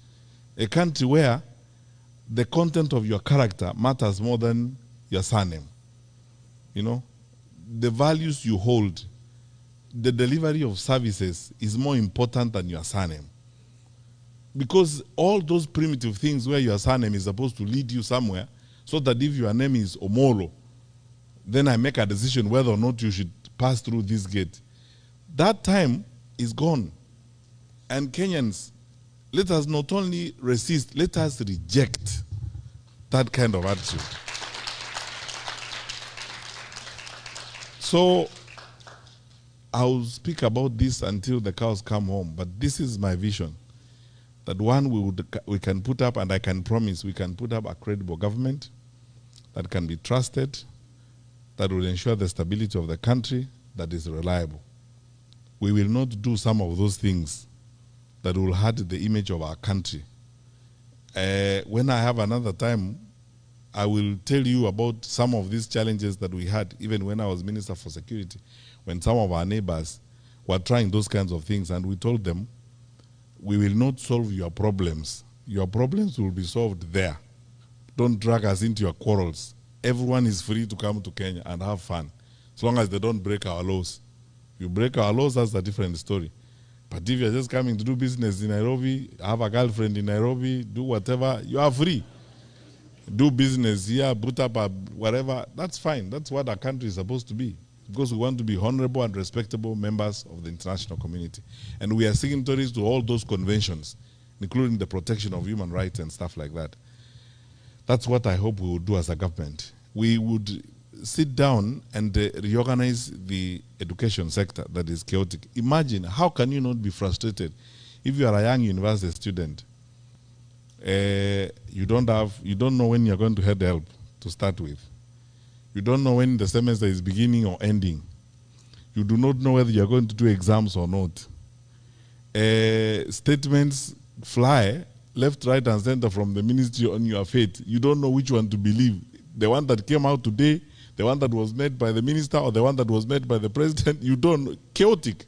A country where the content of your character matters more than your surname. You know, the values you hold, the delivery of services is more important than your surname. Because all those primitive things where your surname is supposed to lead you somewhere, so that if your name is Omolo, then I make a decision whether or not you should pass through this gate. That time is gone. And Kenyans, let us not only resist, let us reject that kind of attitude. So, I'll speak about this until the cows come home, but this is my vision. That one, we can put up, and I can promise, we can put up a credible government that can be trusted, that will ensure the stability of the country, that is reliable. We will not do some of those things that will hurt the image of our country. When I have another time, I will tell you about some of these challenges that we had, even when I was Minister for Security, when some of our neighbors were trying those kinds of things, and we told them, we will not solve your problems your problems will be solved there. Don't drag us into your quarrels. Everyone is free to come to Kenya and have fun, as long as they don't break our laws. If you break our laws, that's a different story. But if you're just coming to do business in Nairobi, have a girlfriend in Nairobi, do whatever, you are free. Do business here, put up a whatever, that's fine. That's what our country is supposed to be. Because we want to be honorable and respectable members of the international community. And we are signatories to all those conventions, including the protection of human rights and stuff like that. That's what I hope we would do as a government. We would sit down and reorganize the education sector that is chaotic. Imagine, how can you not be frustrated if you are a young university student? You don't know when you're going to have help to start with. You don't know when the semester is beginning or ending. You do not know whether you're going to do exams or not. Statements fly left, right, and center from the ministry on your fate. You don't know which one to believe. The one that came out today, the one that was made by the minister, or the one that was made by the president. You don't know. Chaotic.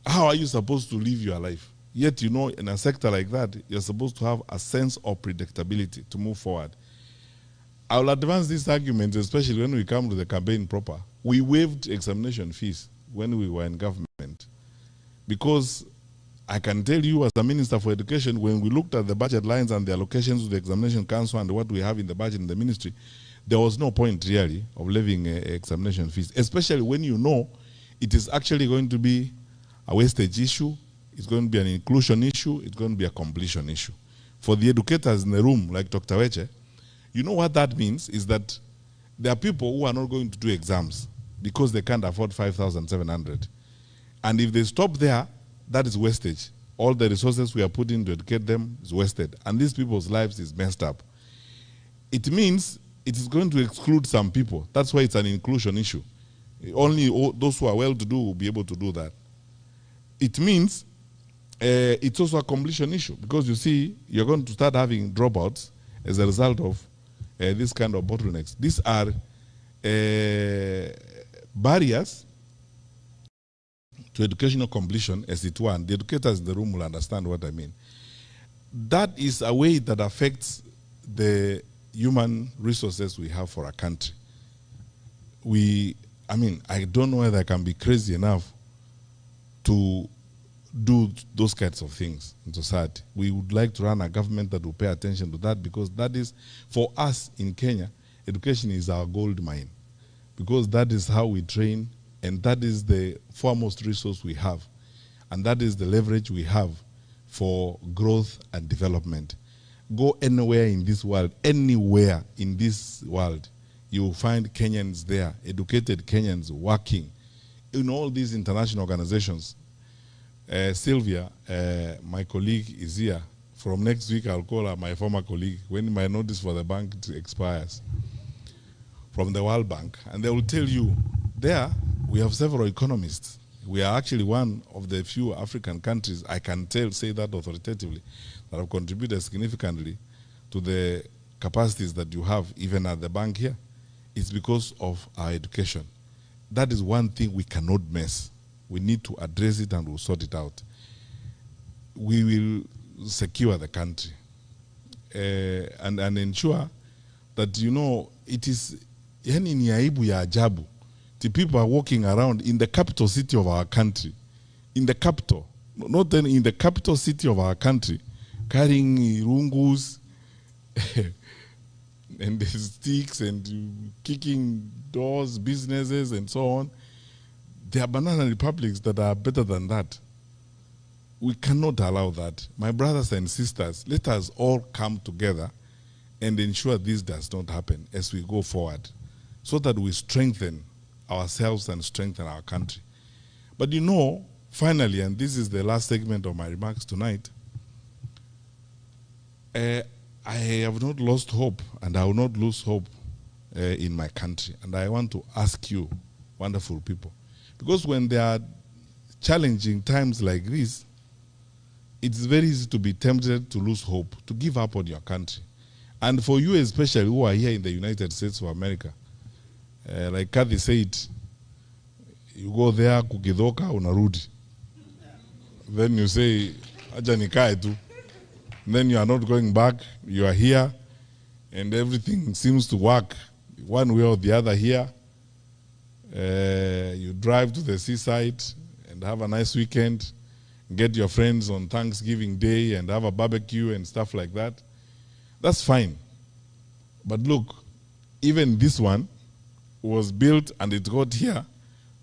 How are you supposed to live your life? Yet, you know, in a sector like that, you're supposed to have a sense of predictability to move forward. I will advance this argument, especially when we come to the campaign proper. We waived examination fees when we were in government, because I can tell you as a Minister for Education, when we looked at the budget lines and the allocations to the Examination Council and what we have in the budget in the ministry, there was no point really of levying examination fees, especially when you know it is actually going to be a wastage issue, it's going to be an inclusion issue, it's going to be a completion issue. For the educators in the room, like Dr. Weche, you know what that means is that there are people who are not going to do exams because they can't afford 5,700. And if they stop there, that is wastage. All the resources we are putting to educate them is wasted. And these people's lives is messed up. It means it is going to exclude some people. That's why it's an inclusion issue. Only those who are well-to-do will be able to do that. It means it's also a completion issue, because you see, you're going to start having dropouts as a result of this kind of bottlenecks. These are barriers to educational completion, as it were, and the educators in the room will understand what I mean. That is a way that affects the human resources we have for our country. I don't know whether I can be crazy enough to do those kinds of things in society. We would like to run a government that will pay attention to that, because that is, for us in Kenya, education is our gold mine, because that is how we train, and that is the foremost resource we have, and that is the leverage we have for growth and development. Go anywhere in this world, anywhere in this world, you will find Kenyans there, educated Kenyans working in all these international organizations. Sylvia, my colleague, is here. From next week, I'll call her my former colleague when my notice for the bank expires, from the World Bank. And they will tell you, there, we have several economists. We are actually one of the few African countries, I can say that authoritatively, that have contributed significantly to the capacities that you have, even at the bank here. It's because of our education. That is one thing we cannot miss. We need to address it, and we'll sort it out. We will secure the country and ensure that, you know, it is, yani ni aibu ya ajabu. The people are walking around in the capital city of our country, in the capital, not then in the capital city of our country, carrying rungus and sticks and kicking doors, businesses, and so on. There are banana republics that are better than that. We cannot allow that. My brothers and sisters, let us all come together and ensure this does not happen as we go forward, so that we strengthen ourselves and strengthen our country. But you know, finally, and this is the last segment of my remarks tonight, I have not lost hope, and I will not lose hope in my country. And I want to ask you, wonderful people, because when there are challenging times like this, it's very easy to be tempted to lose hope, to give up on your country. And for you especially, who are here in the United States of America, like Kathy said, you go there, kukidoka, unarudi. Then you say, acha nikae tu, and then you are not going back, you are here, and everything seems to work one way or the other here. You drive to the seaside and have a nice weekend, get your friends on Thanksgiving Day and have a barbecue and stuff like that. That's fine. But look, even this one was built and it got here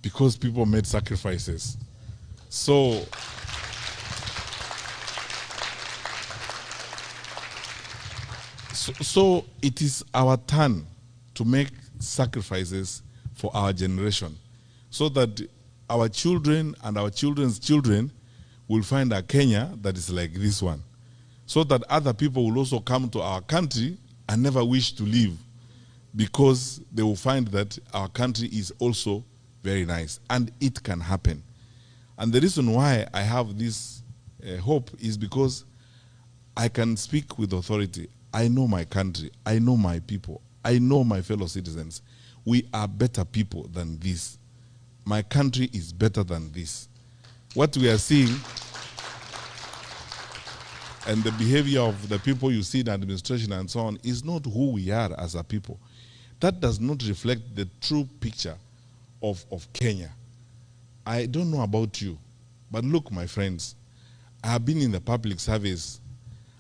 because people made sacrifices. So it is our turn to make sacrifices for our generation so that our children and our children's children will find a Kenya that is like this one, so that other people will also come to our country and never wish to leave because they will find that our country is also very nice, and it can happen. And the reason why I have this hope is because I can speak with authority. I know my country. I know my people. I know my fellow citizens. We are better people than this. My country is better than this. What we are seeing and the behavior of the people you see in administration and so on is not who we are as a people. That does not reflect the true picture of Kenya. I don't know about you, but look, my friends, I have been in the public service.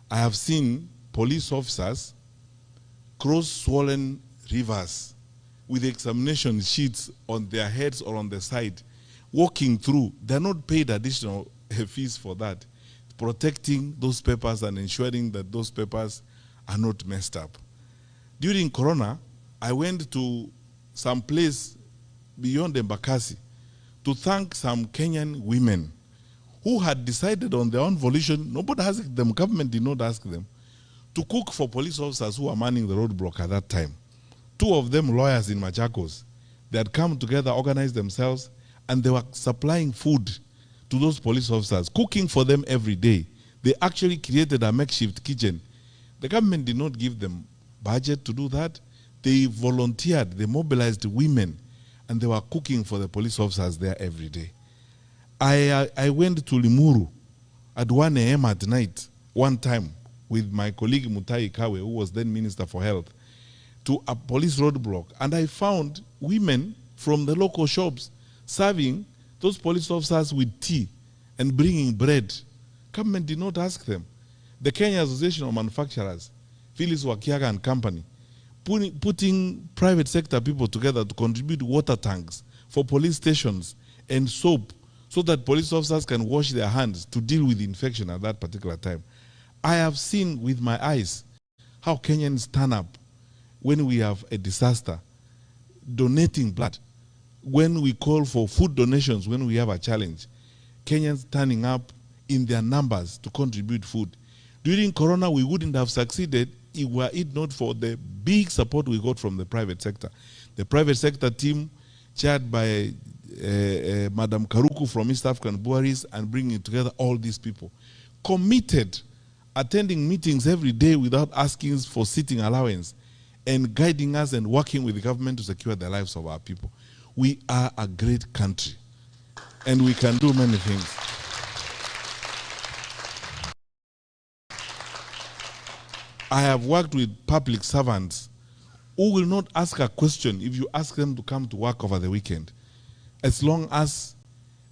I have seen police officers cross swollen rivers with examination sheets on their heads or on the side, walking through. They're not paid additional fees for that, protecting those papers and ensuring that those papers are not messed up. During Corona, I went to some place beyond Embakasi to thank some Kenyan women who had decided on their own volition, nobody asked them, government did not ask them, to cook for police officers who were manning the roadblock at that time. Two of them lawyers in Machakos. They had come together, organized themselves, and they were supplying food to those police officers, cooking for them every day. They actually created a makeshift kitchen. The government did not give them budget to do that. They volunteered, they mobilized women, and they were cooking for the police officers there every day. I went to Limuru at 1 a.m. at night, one time, with my colleague Mutahi Kawe, who was then Minister for Health, to a police roadblock. And I found women from the local shops serving those police officers with tea and bringing bread. Government did not ask them. The Kenya Association of Manufacturers, Phyllis Wakiaga and Company, putting private sector people together to contribute water tanks for police stations and soap so that police officers can wash their hands to deal with infection at that particular time. I have seen with my eyes how Kenyans turn up when we have a disaster, donating blood. When we call for food donations, when we have a challenge, Kenyans turning up in their numbers to contribute food. During Corona, we wouldn't have succeeded were it not for the big support we got from the private sector. The private sector team, chaired by Madam Karuku from East African Breweries, and bringing together all these people, committed, attending meetings every day without asking for sitting allowance, and guiding us and working with the government to secure the lives of our people. We are a great country, and we can do many things. I have worked with public servants who will not ask a question if you ask them to come to work over the weekend. As long as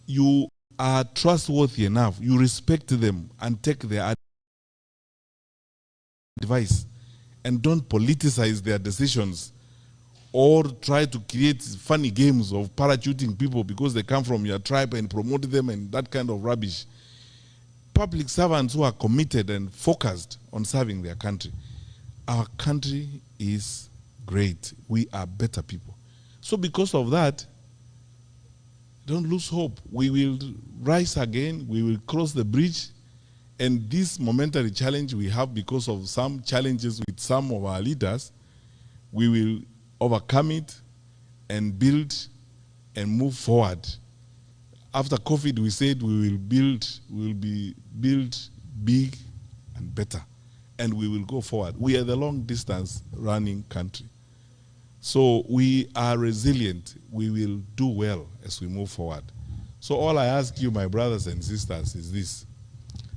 you are trustworthy enough, you respect them and take their advice and don't politicize their decisions or try to create funny games of parachuting people because they come from your tribe and promote them and that kind of rubbish. Public servants who are committed and focused on serving their country. Our country is great. We are better people. So because of that, don't lose hope. We will rise again. We will cross the bridge. And this momentary challenge we have because of some challenges with some of our leaders, we will overcome it and build and move forward. After COVID, we said we will build big and better, and we will go forward. We are the long-distance running country. So we are resilient. We will do well as we move forward. So all I ask you, my brothers and sisters, is this.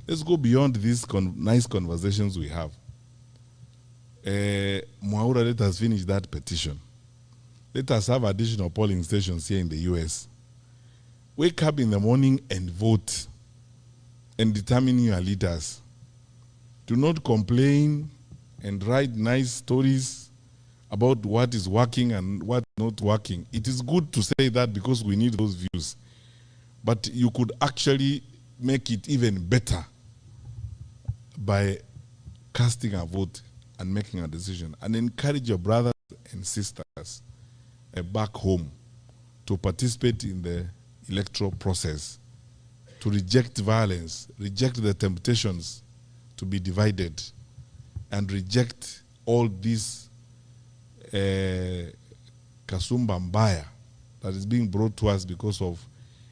let's go beyond these nice conversations we have. Mwaura, let us finish that petition. Let us have additional polling stations here in the US. Wake up in the morning and vote and determine your leaders. Do not complain and write nice stories about what is working and what is not working. It is good to say that because we need those views. But you could actually make it even better by casting a vote and making a decision, and encourage your brothers and sisters back home to participate in the electoral process, to reject violence, reject the temptations to be divided, and reject all this kasumba mbaya that is being brought to us because of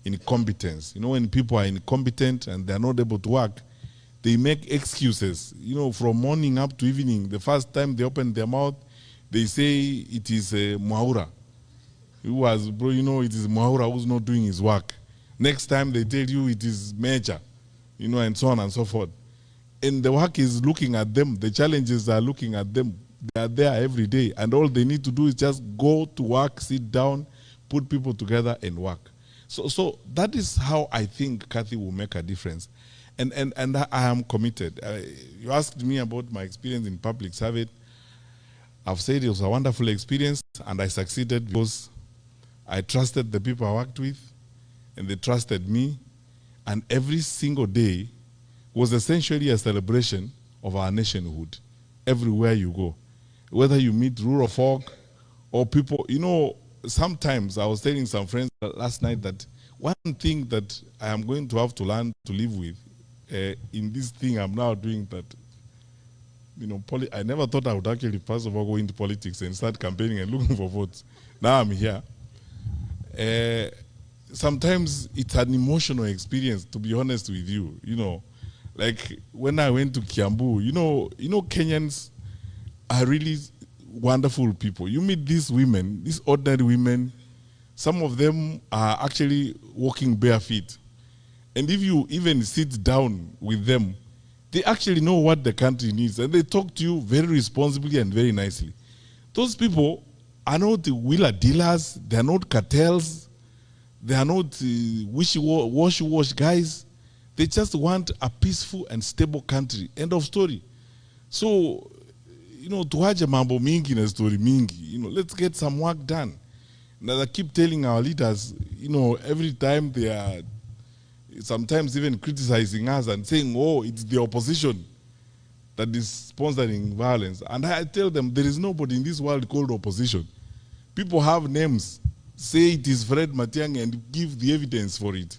incompetence. You know, when people are incompetent and they are not able to work, they make excuses. You know, from morning up to evening, the first time they open their mouth, they say it is Mwaura. It was, bro, you know, it is Mwaura who's not doing his work. Next time they tell you it is Major, you know, and so on and so forth. And the work is looking at them. The challenges are looking at them. They are there every day. And all they need to do is just go to work, sit down, put people together and work. So that is how I think Kathy will make a difference. And I am committed. You asked me about my experience in public service. I've said it was a wonderful experience, and I succeeded because I trusted the people I worked with, and they trusted me. And every single day was essentially a celebration of our nationhood everywhere you go. Whether you meet rural folk or people, you know, sometimes I was telling some friends last night that one thing that I am going to have to learn to live with in this thing I'm now doing, that, you know, I never thought I would actually first of all go into politics and start campaigning and looking for votes. Now I'm here. Sometimes it's an emotional experience, to be honest with you. You know, like when I went to Kiambu, you know Kenyans are really wonderful people. You meet these women, these ordinary women, some of them are actually walking bare feet. And if you even sit down with them, they actually know what the country needs, and they talk to you very responsibly and very nicely. Those people are not wheeler dealers, they are not cartels, they are not washy-wash guys. They just want a peaceful and stable country. End of story. So, you know, tuaje mambo mingi na story mingi. You know, let's get some work done. Now, I keep telling our leaders, you know, every time they are sometimes even criticizing us and saying, oh, it's the opposition that is sponsoring violence. And I tell them, there is nobody in this world called opposition. People have names. Say it is Fred Matiang'i and give the evidence for it.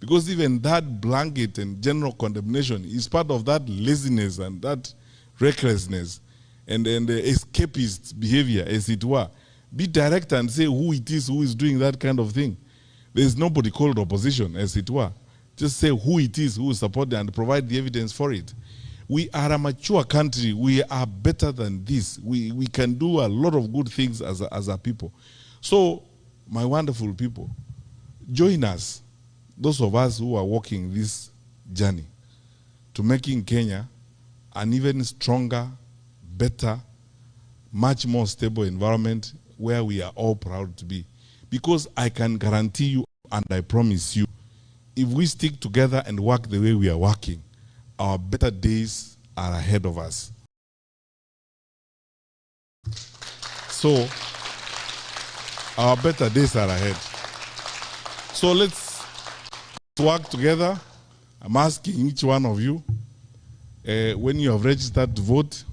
Because even that blanket and general condemnation is part of that laziness and that recklessness and escapist behavior, as it were. Be direct and say who it is who is doing that kind of thing. There is nobody called opposition, as it were. Just say who it is who is supporting and provide the evidence for it. We are a mature country. We are better than this. We can do a lot of good things as a people. So, my wonderful people, join us, those of us who are walking this journey to making Kenya an even stronger, better, much more stable environment where we are all proud to be. Because I can guarantee you and I promise you, if we stick together and work the way we are working, our better days are ahead of us. So, our better days are ahead. So let's work together. I'm asking each one of you, when you have registered to vote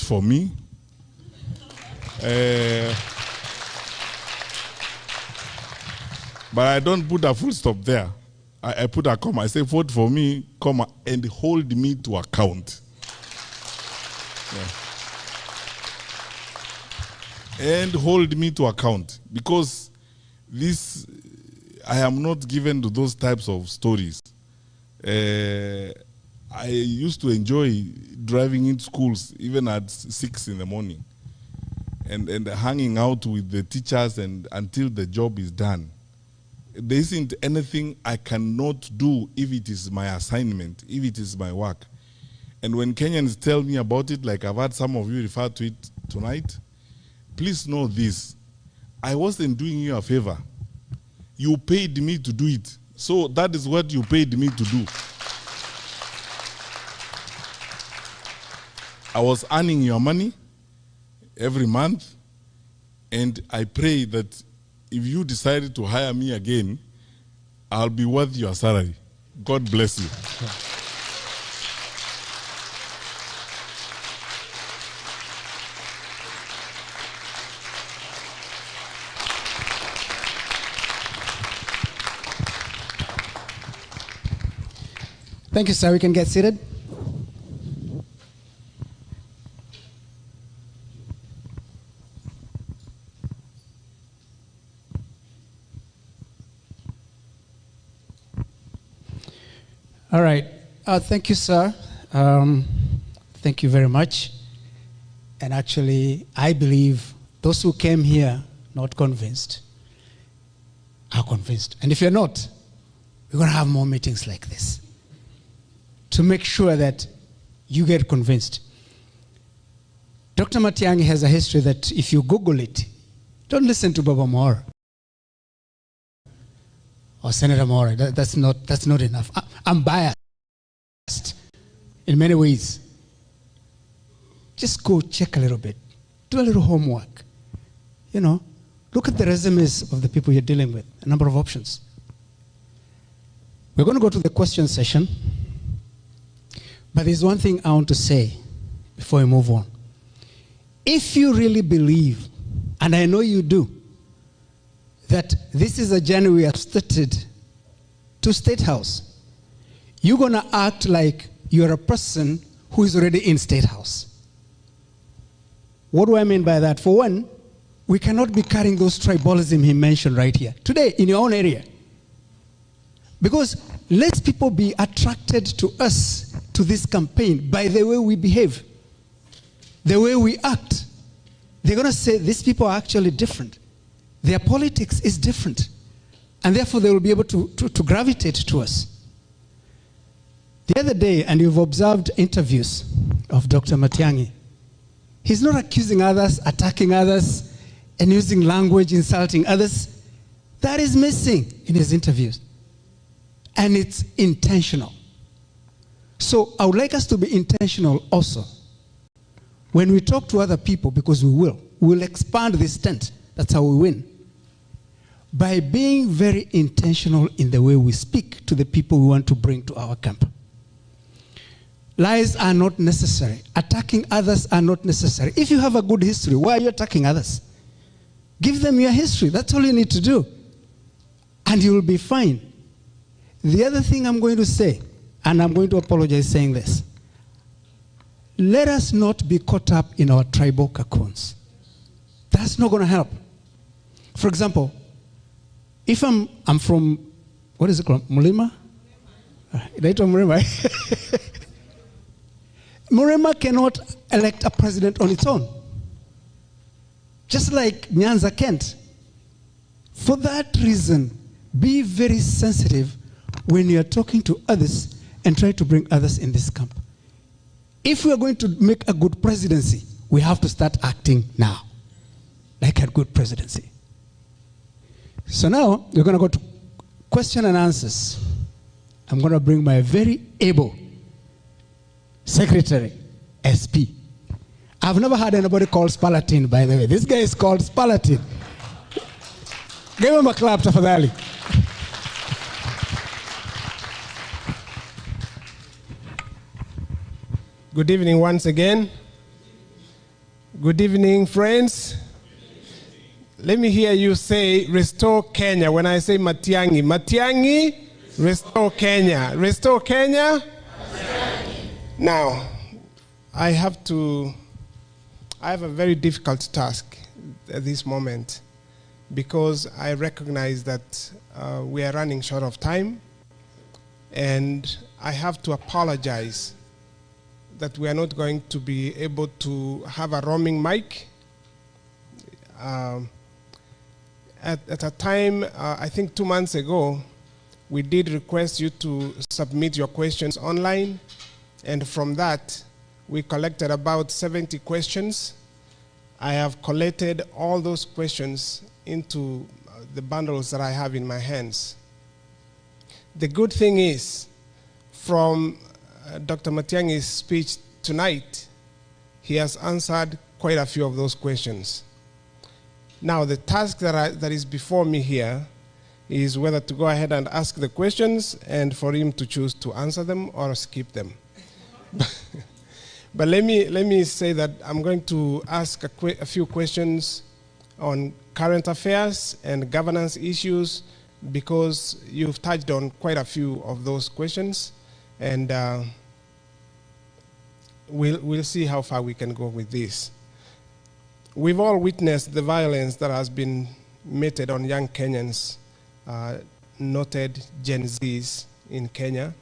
for me. But I don't put a full stop there. I put a comma. I say vote for me, comma, and hold me to account. Yeah. And hold me to account, because this, I am not given to those types of stories. I used to enjoy driving in schools even at 6 in the morning and hanging out with the teachers and until the job is done. There isn't anything I cannot do if it is my assignment, if it is my work. And when Kenyans tell me about it, like I've had some of you refer to it tonight, please know this. I wasn't doing you a favor. You paid me to do it. So that is what you paid me to do. I was earning your money every month, and I pray that if you decided to hire me again, I'll be worth your salary. God bless you.
Thank you, sir. We can get seated. All right. Thank you, sir. Thank you very much. And actually, I believe those who came here not convinced are convinced. And if you're not, we're going to have more meetings like this to make sure that you get convinced. Dr. Matiang'i has a history that if you Google it, don't listen to Baba Moore or Senator Moore. That's not enough. I'm biased in many ways. Just go check a little bit. Do a little homework. You know, look at the resumes of the people you're dealing with, a number of options. We're going to go to the question session. But there's one thing I want to say before we move on. If you really believe, and I know you do, that this is a journey we have started to State House, you're going to act like you're a person who is already in State House. What do I mean by that? For one, we cannot be carrying those tribalism he mentioned right here, today, in your own area. Because let people be attracted to us, to this campaign, by the way we behave, the way we act. They're going to say, these people are actually different. Their politics is different. And therefore, they will be able to gravitate to us. The other day, and you've observed interviews of Dr. Matiang'i, he's not accusing others, attacking others, and using language insulting others. That is missing in his interviews. And it's intentional. So I would like us to be intentional also. When we talk to other people, because we'll expand this tent. That's how we win. By being very intentional in the way we speak to the people we want to bring to our camp. Lies are not necessary. Attacking others are not necessary. If you have a good history, why are you attacking others? Give them your history. That's all you need to do. And you will be fine. The other thing I'm going to say, and I'm going to apologize saying this, let us not be caught up in our tribal cocoons. That's not going to help. For example, if I'm from, what is it called, Mulima? Mulima. Mulima cannot elect a president on its own. Just like Nyanza can't. For that reason, be very sensitive when you are talking to others and try to bring others in this camp. If we are going to make a good presidency, we have to start acting now like a good presidency. So now we're going to go to question and answers. I'm going to bring my very able secretary, SP. I've never had anybody called Spalatin, by the way. This guy is called Spalatin. Give him a clap, tafadhali.
Good evening once again. Good evening, friends. Let me hear you say, restore Kenya. When I say Matiang'i, Matiang'i, restore Kenya. Restore Kenya. Matiang'i. Now, I have a very difficult task at this moment because I recognize that we are running short of time, and I have to apologize that we are not going to be able to have a roaming mic. At a time, I think 2 months ago, we did request you to submit your questions online, and from that, we collected about 70 questions. I have collated all those questions into the bundles that I have in my hands. The good thing is, from Dr. Matiang'i's speech tonight, he has answered quite a few of those questions. Now, the task that is before me here is whether to go ahead and ask the questions and for him to choose to answer them or skip them. But let me say that I'm going to ask a few questions on current affairs and governance issues, because you've touched on quite a few of those questions, and we'll see how far we can go with this. We've all witnessed the violence that has been meted on young Kenyans, noted Gen Zs in Kenya,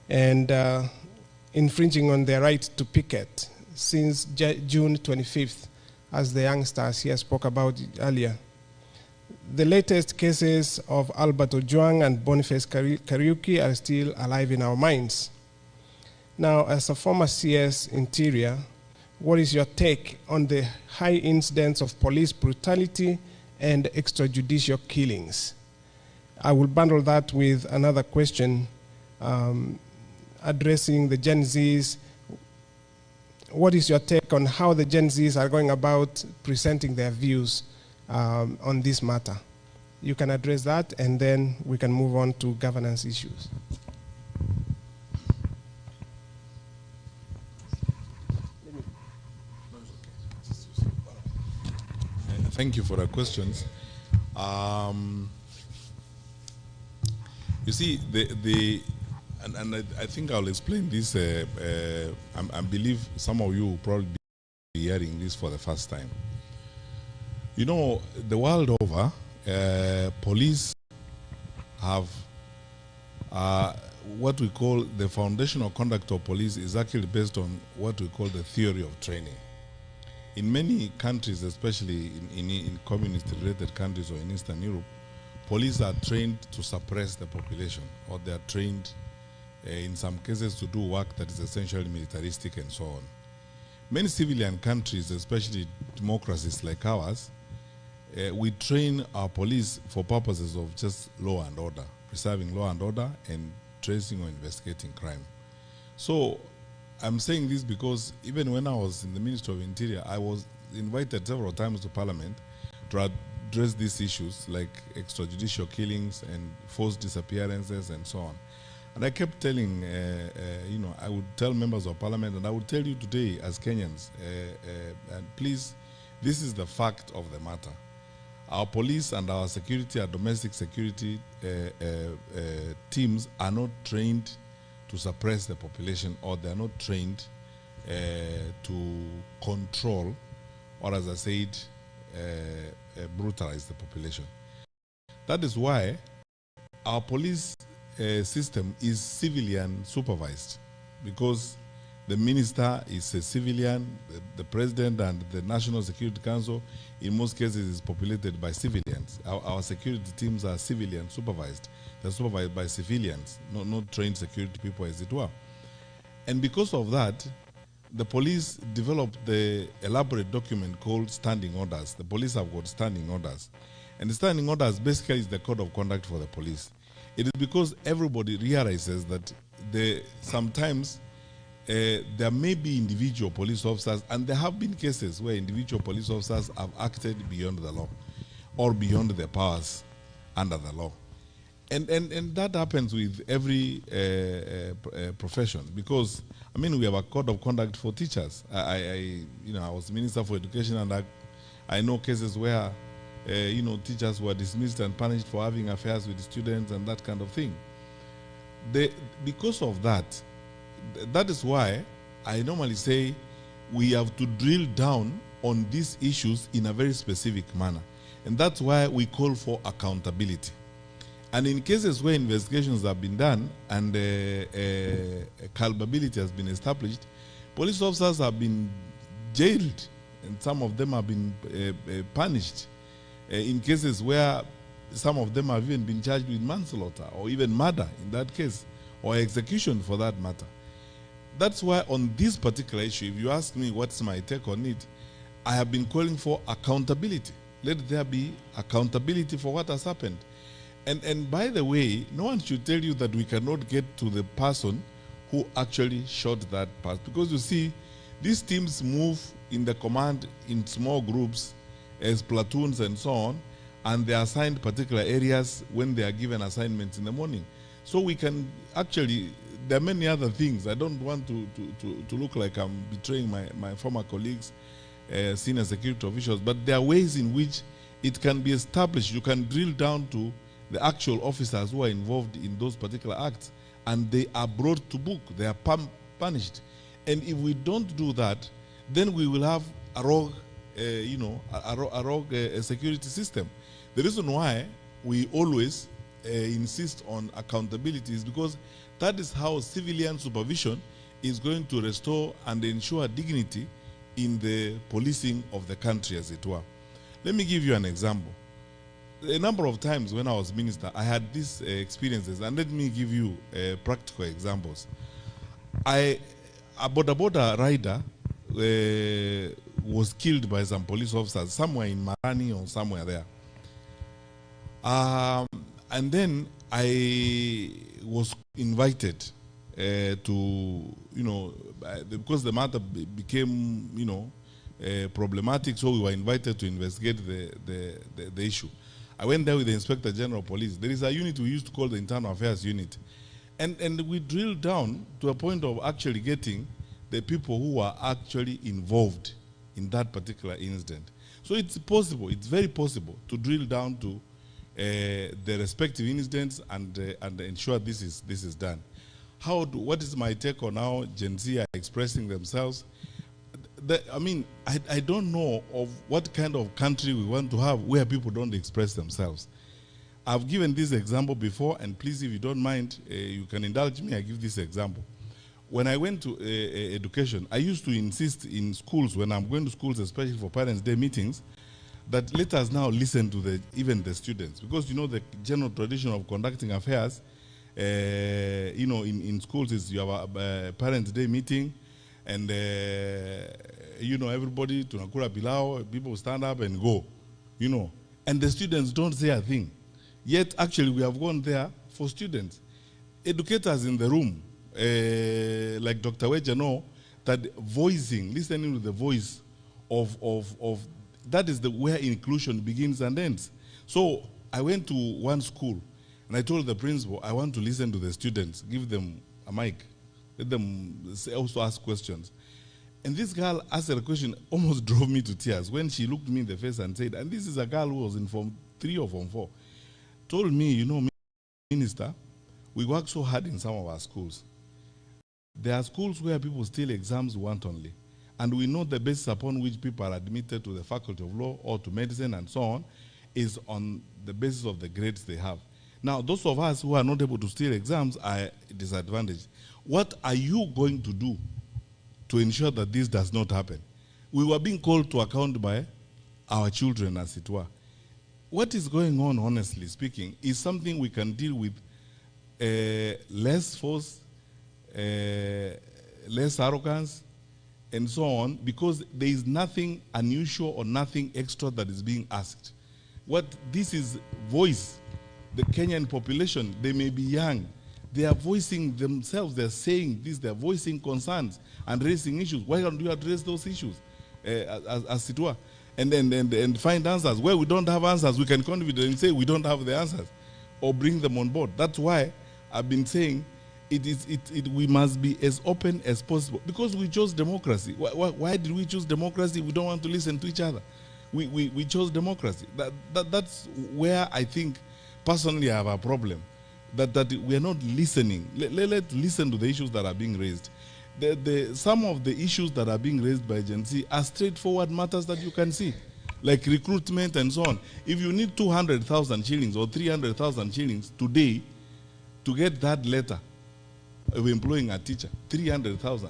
and infringing on their right to picket since June 25th, as the youngsters here spoke about earlier. The latest cases of Albert Ojwang and Boniface Kariuki are still alive in our minds. Now, as a former CS Interior, what is your take on the high incidence of police brutality and extrajudicial killings? I will bundle that with another question addressing the Gen Zs. What is your take on how the Gen Zs are going about presenting their views on this matter? You can address that, and then we can move on to governance issues.
Thank you for the questions. You see, and I think I'll explain this. I believe some of you will probably be hearing this for the first time. You know, the world over, police have what we call the foundational conduct of police is actually based on what we call the theory of training. In many countries, especially in communist-related countries or in Eastern Europe, police are trained to suppress the population, or they are trained in some cases to do work that is essentially militaristic and so on. Many civilian countries, especially democracies like ours, we train our police for purposes of just law and order, preserving law and order and tracing or investigating crime. So I'm saying this because even when I was in the Ministry of Interior, I was invited several times to Parliament to address these issues like extrajudicial killings and forced disappearances and so on. And I kept telling, you know, I would tell members of Parliament, and I would tell you today as Kenyans, and please, this is the fact of the matter. Our police and our security, our domestic security teams are not trained to suppress the population, or they are not trained to control, or as I said, brutalize the population. That is why our police system is civilian supervised, because the minister is a civilian, the president and the National Security Council in most cases is populated by civilians. Our security teams are civilian supervised. They're supervised by civilians, not trained security people as it were. And because of that, the police developed the elaborate document called standing orders. The police have got standing orders. And the standing orders basically is the code of conduct for the police. It is because everybody realizes that sometimes there may be individual police officers, and there have been cases where individual police officers have acted beyond the law or beyond their powers under the law. And that happens with every profession, because, I mean, we have a code of conduct for teachers. I was Minister for Education, and I know cases where teachers were dismissed and punished for having affairs with students and that kind of thing. Because of that, that is why I normally say we have to drill down on these issues in a very specific manner. And that's why we call for accountability. And in cases where investigations have been done and culpability has been established, police officers have been jailed, and some of them have been punished in cases where some of them have even been charged with manslaughter or even murder in that case, or execution for that matter. That's why on this particular issue, if you ask me what's my take on it, I have been calling for accountability. Let there be accountability for what has happened. And by the way, no one should tell you that we cannot get to the person who actually shot that person. Because you see, these teams move in the command in small groups as platoons and so on, and they are assigned particular areas when they are given assignments in the morning. So we can actually, there are many other things. I don't want to look like I'm betraying my former colleagues, senior security officials, but there are ways in which it can be established. You can drill down to the actual officers who are involved in those particular acts, and they are brought to book. They are punished. And if we don't do that, then we will have a rogue, a rogue security system. The reason why we always insist on accountability is because that is how civilian supervision is going to restore and ensure dignity in the policing of the country, as it were. Let me give you an example. A number of times when I was minister, I had these experiences, and let me give you practical examples. A boda rider was killed by some police officers somewhere in Marani or somewhere there. And then I was invited to, because the matter became, problematic, so we were invited to investigate the issue. I went there with the Inspector General of Police. There is a unit we used to call the Internal Affairs Unit. And we drilled down to a point of actually getting the people who are actually involved in that particular incident. So it's possible, it's very possible to drill down to the respective incidents and ensure this is done. What is my take on how Gen Z are expressing themselves? I don't know of what kind of country we want to have where people don't express themselves. I've given this example before, and please, if you don't mind, you can indulge me, I give this example. When I went to education, I used to insist in schools, when I'm going to schools, especially for Parents' Day meetings, that let us now listen to even the students. Because, the general tradition of conducting affairs, in schools is you have a Parents' Day meeting, and everybody, tunakura pilau, people stand up and go, and the students don't say a thing. Yet, actually, we have gone there for students. Educators in the room, like Dr. Weja know, that listening to the voice of that is where inclusion begins and ends. So I went to one school, and I told the principal, I want to listen to the students, give them a mic, let them also ask questions. And this girl asked a question, almost drove me to tears when she looked me in the face and said, and this is a girl who was in Form 3 or Form 4, told me, Minister, we work so hard in some of our schools. There are schools where people steal exams wantonly. And we know the basis upon which people are admitted to the Faculty of Law or to medicine and so on is on the basis of the grades they have. Now, those of us who are not able to steal exams are disadvantaged. What are you going to do to ensure that this does not happen? We were being called to account by our children, as it were. What is going on, honestly speaking, is something we can deal with less force, less arrogance, and so on, because there is nothing unusual or nothing extra that is being asked. What this is voice, the Kenyan population, they may be young, they are voicing themselves, they're saying this, they're voicing concerns and raising issues. Why don't you address those issues, as it were? And find answers. Where we don't have answers, we can confidently say we don't have the answers, or bring them on board. That's why I've been saying we must be as open as possible, because we chose democracy. Why did we choose democracy? We don't want to listen to each other. We chose democracy. That's where I think, personally, I have a problem. That we are not listening. Let's listen to the issues that are being raised. Some of the issues that are being raised by Gen Z are straightforward matters that you can see, like recruitment and so on. If you need 200,000 shillings or 300,000 shillings today to get that letter of employing a teacher, 300,000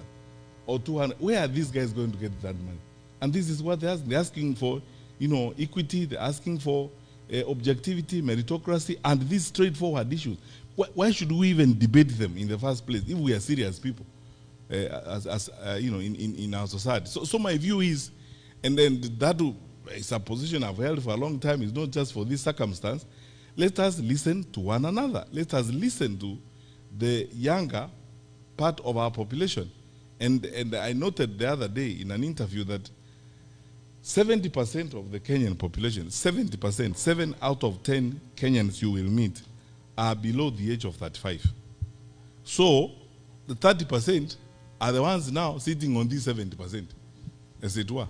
or 200, where are these guys going to get that money? And this is what they're asking. They're asking for, equity, they're asking for objectivity, meritocracy, and these straightforward issues. Why should we even debate them in the first place if we are serious people, in our society? So my view is, and then that is a position I've held for a long time, is not just for this circumstance. Let us listen to one another. Let us listen to the younger part of our population. And I noted the other day in an interview that 70% of the Kenyan population, 70%, 7 out of 10 Kenyans you will meet are below the age of 35. So the 30% are the ones now sitting on these 70%, as it were.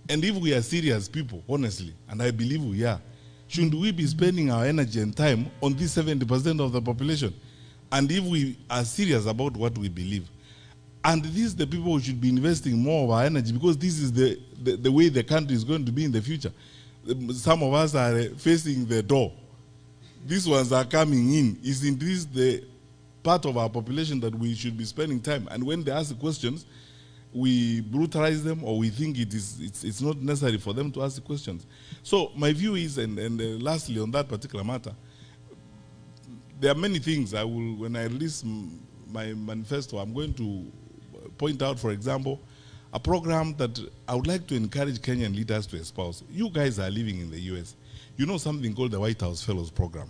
And if we are serious people, honestly, and I believe we are, shouldn't we be spending our energy and time on this 70% of the population? And if we are serious about what we believe, and these are the people who should be investing more of our energy, because this is the way the country is going to be in the future. Some of us are facing the door. These ones are coming in. Isn't this the part of our population that we should be spending time? And when they ask questions, we brutalize them, or we think it's not necessary for them to ask the questions. So my view is, and lastly on that particular matter, there are many things I will, when I release my manifesto, I'm going to point out, for example, a program that I would like to encourage Kenyan leaders to espouse. You guys are living in the US. You know something called the White House Fellows Program.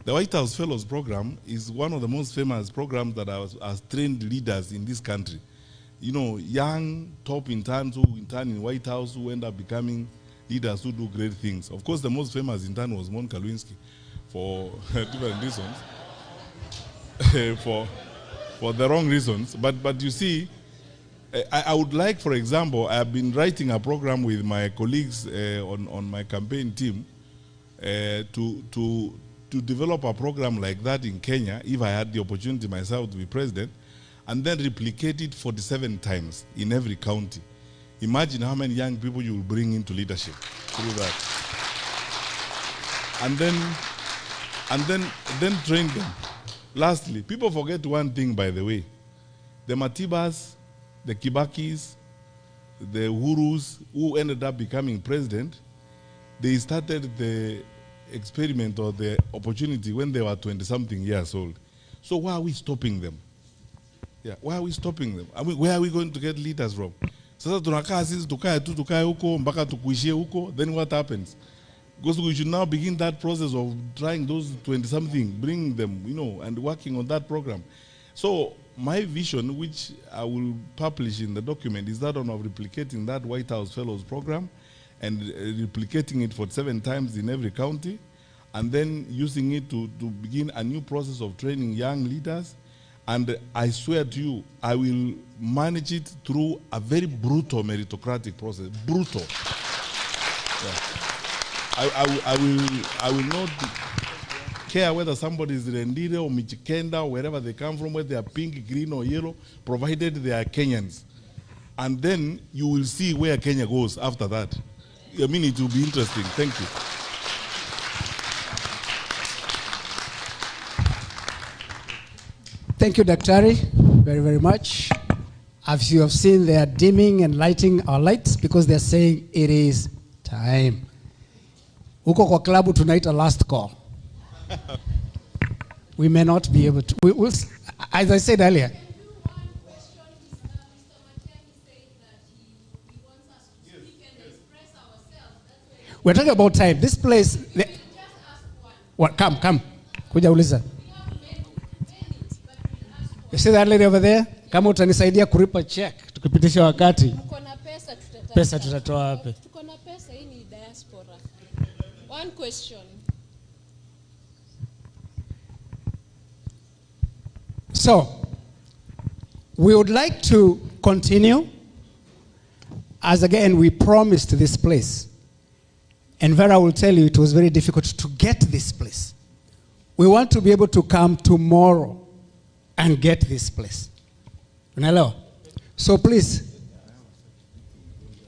The White House Fellows Program is one of the most famous programs that has trained leaders in this country. Young top interns who intern in White House, who end up becoming leaders who do great things. Of course, the most famous intern was Monica Lewinsky, for different reasons, for the wrong reasons. But you see, I would like, for example, I have been writing a program with my colleagues on my campaign team to develop a program like that in Kenya, if I had the opportunity myself to be president, and then replicate it 47 times in every county. Imagine how many young people you will bring into leadership through that. And then train them. Lastly, people forget one thing, by the way. The Matibas, the Kibakis, the Uhurus, who ended up becoming president, they started the experiment or the opportunity when they were 20-something years old. So why are we stopping them? Yeah, why are we stopping them? I mean, where are we going to get leaders from? Sasa tunakaa sisi tukae huko mpaka tukuishie huko, then what happens? Because we should now begin that process of trying those 20-something, bringing them, and working on that program. So my vision, which I will publish in the document, is that one of replicating that White House Fellows program and replicating it for 7 times in every county, and then using it to begin a new process of training young leaders. And I swear to you, I will manage it through a very brutal meritocratic process. Brutal. Yeah. I will not care whether somebody is Rendile or Michikenda or wherever they come from, whether they are pink, green, or yellow, provided they are Kenyans. And then you will see where Kenya goes after that. I mean, it will be interesting. Thank you.
Thank you, Daktari, very, very much. As you have seen, they are dimming and lighting our lights because they're saying it is time. Huko kwa klabu tunaita last call. We may not be able to. As I said earlier. We're talking about time. This place. What? Come. Kuja uliza. You see that lady over there? Kama utanisaidia kuripa check tukipitisha wakati.
Tuko na pesa tutatoa.
Pesa tutatoa wapi?
Tuko na pesa, hii ni diaspora. One question.
So, we would like to continue, as again we promised this place. And Vera will tell you it was very difficult to get this place. We want to be able to come tomorrow and get this place. Unaelewa? So please.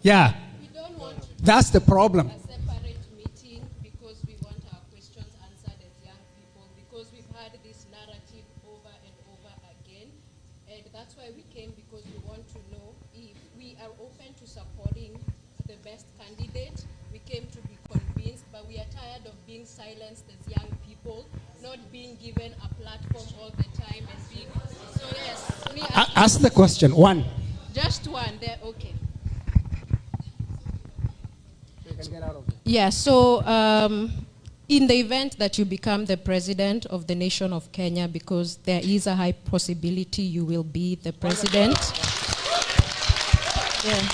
Yeah.
We don't want to
that's the problem.
a separate meeting because we want our questions answered as young people, because we've had this narrative over and over again. And that's why we came, because we want to know if we are open to supporting the best candidate. we came to be convinced, but we are tired of being silenced as young people, not being given a platform all the time and being. So yes,
ask the question. One.
Just one. There. Okay. So you can get out of it. Yeah. So. In the event that you become the president of the nation of Kenya, because there is a high possibility you will be the president. Yeah.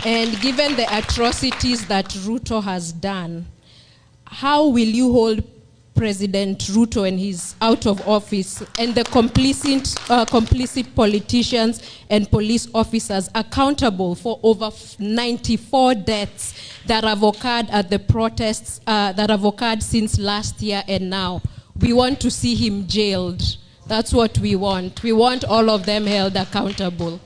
And given the atrocities that Ruto has done, how will you hold President Ruto and his out of office and the complicit politicians and police officers accountable for over 94 deaths that have occurred at the protests that have occurred since last year and now? We want to see him jailed. That's what we want. We want all of them held accountable.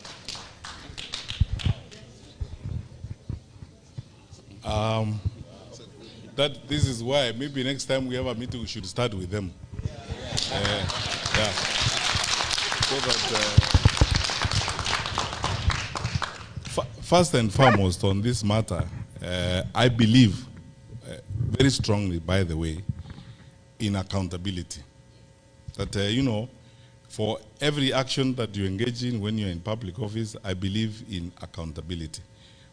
This is why maybe next time we have a meeting, we should start with them. Yeah. So that, first and foremost on this matter, I believe very strongly, by the way, in accountability. That, you know, for every action that you engage in when you're in public office, I believe in accountability.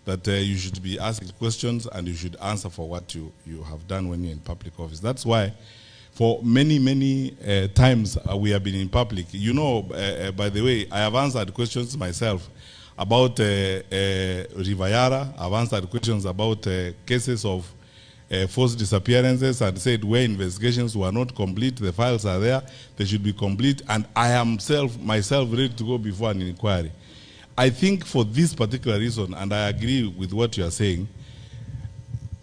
That you should be asked questions and you should answer for what you have done when you're in public office. That's why for many times we have been in public. You know, by the way, I have answered questions myself about Rivayara. I've answered questions about cases of forced disappearances and said where investigations were not complete, the files are there, they should be complete, and I am myself ready to go before an inquiry. I think for this particular reason, and I agree with what you are saying,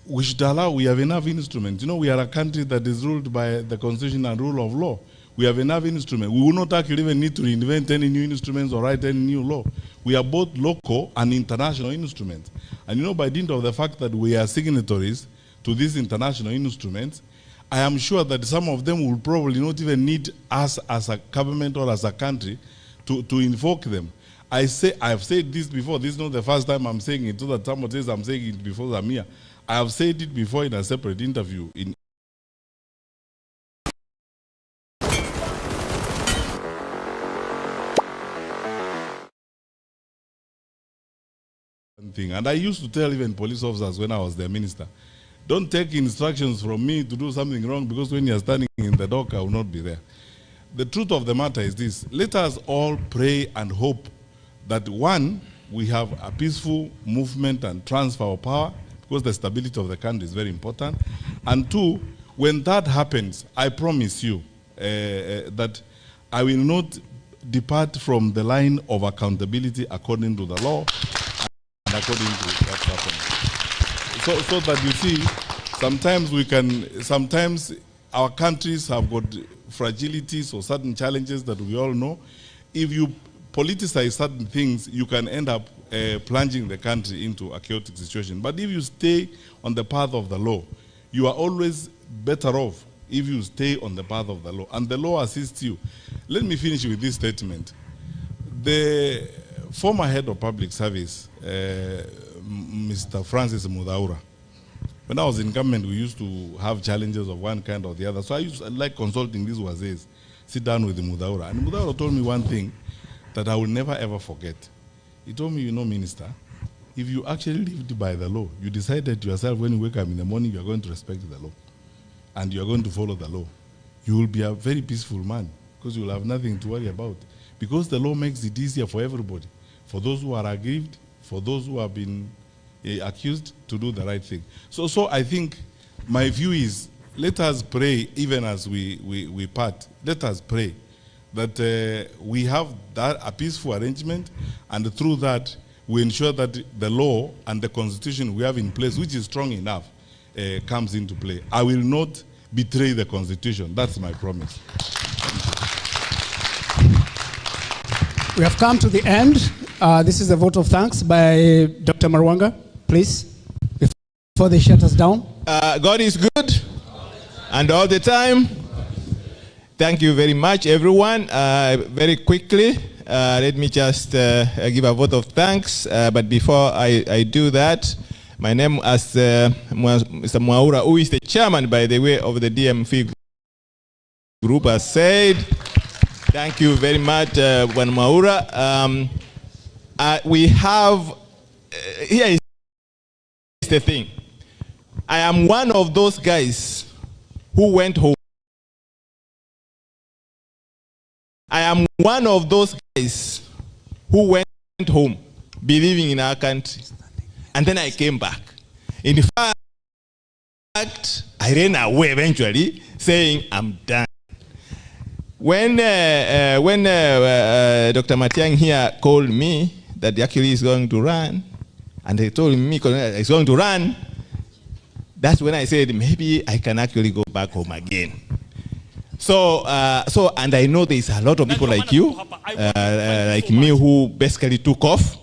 we should allow, we have enough instruments. You know, we are a country that is ruled by the constitution and rule of law. We have enough instruments. We will not actually even need to reinvent any new instruments or write any new law. We are both local and international instruments. And you know, by dint of the fact that we are signatories to these international instruments, I am sure that some of them will probably not even need us as a government or as a country to invoke them. I have said this before. This is not the first time I'm saying it, so that someone says I'm saying it before Zamia. I have said it before in a separate interview. And I used to tell even police officers when I was their minister, don't take instructions from me to do something wrong, because when you're standing in the dock, I will not be there. The truth of the matter is this: let us all pray and hope that, one, we have a peaceful movement and transfer of power, because the stability of the country is very important. And two, when that happens, I promise you that I will not depart from the line of accountability according to the law and according to what's happening. So that you see, sometimes our countries have got fragilities or certain challenges that we all know. If you politicize certain things, you can end up plunging the country into a chaotic situation. But if you stay on the path of the law, you are always better off if you stay on the path of the law. And the law assists you. Let me finish with this statement. The former head of public service, Mr. Francis Mudaura, when I was in government, we used to have challenges of one kind or the other. So I used to like consulting these wazes, sit down with Mudaura. And Mudaura told me one thing that I will never ever forget. He told me, you know, Minister, if you actually lived by the law, you decided yourself when you wake up in the morning, you are going to respect the law and you are going to follow the law, you will be a very peaceful man, because you will have nothing to worry about. Because the law makes it easier for everybody, for those who are aggrieved, for those who have been accused, to do the right thing. So I think my view is, let us pray, even as we part, let us pray that we have a peaceful arrangement, and through that we ensure that the law and the constitution we have in place, which is strong enough, comes into play. I will not betray the constitution. That's my promise.
We have come to the end. This is a vote of thanks by Dr. Marwanga, please, before they shut us down.
God is good, and all the time. Thank you very much, everyone. Very quickly, let me just give a vote of thanks. But before I do that, My name, as Mr. Mwaura, who is the chairman, by the way, of the DMV group, has said. Thank you very much, Juan Mwaura. We have, here is the thing. I am one of those guys who went home. I am one of those guys who went home, believing in our country. And then I came back. In fact, I ran away eventually, saying, I'm done. When Dr. Matiang'i here called me that actually he's going to run, and they told me he's going to run, that's when I said, maybe I can actually go back home again. So, and I know there's a lot of people like you, like me, who basically took off,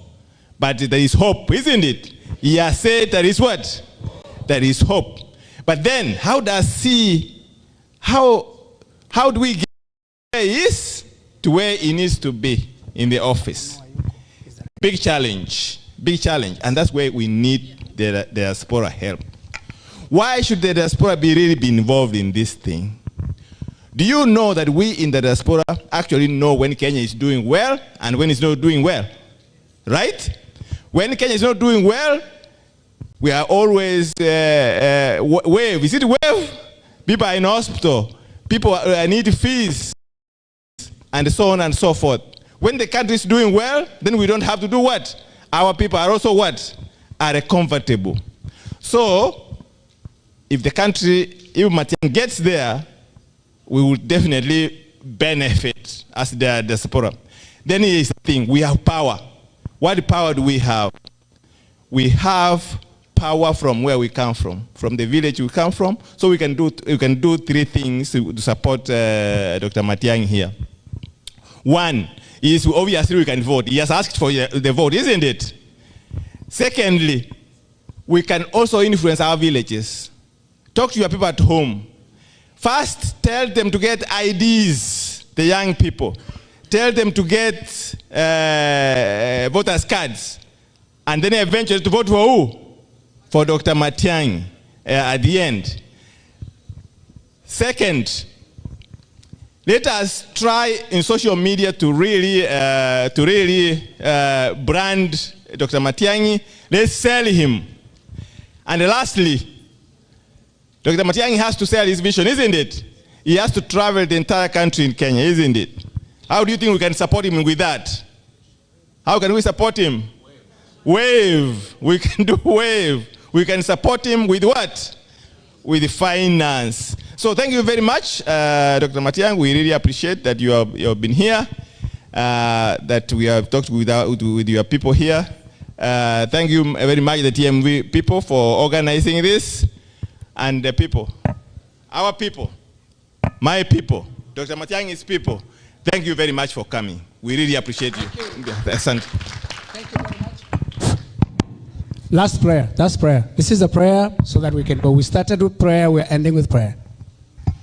but there is hope, isn't it? He has said there is what? There is hope. But then, how do we get where he is to where he needs to be in the office? Big challenge, and that's where we need the diaspora help. Why should the diaspora really be involved in this thing? Do you know that we in the diaspora actually know when Kenya is doing well and when it's not doing well? Right? When Kenya is not doing well, we are always wave. Is it wave? People are in hospital. People need fees, and so on and so forth. When the country is doing well, then we don't have to do what? Our people are also what? Are comfortable. So, if the country, if Matiang'i gets there, we will definitely benefit as the diaspora. Then here's the thing, we have power. What power do we have? We have power from where we come from the village we come from. So we can do three things to support Dr. Matiang'i here. One is, obviously we can vote. He has asked for the vote, isn't it? Secondly, we can also influence our villages. Talk to your people at home. First, tell them to get IDs, the young people. Tell them to get voters' cards. And then eventually to vote for who? For Dr. Matiang'i at the end. Second, let us try in social media to really brand Dr. Matiang'i. Let's sell him. And lastly, Dr. Matiang'i has to sell his vision, isn't it? He has to travel the entire country in Kenya, isn't it? How do you think we can support him with that? How can we support him? Wave. We can do wave. We can support him with what? With finance. So thank you very much, Dr. Matiang'i. We really appreciate that you have been here, that we have talked with your people here. Thank you very much, the TMV people, for organizing this. And the people, our people, my people, Dr. Matiang'i's people, thank you very much for coming. We really appreciate you. Thank you
very much. Last prayer. That's prayer. This is a prayer so that we can go. We started with prayer. We're ending with prayer.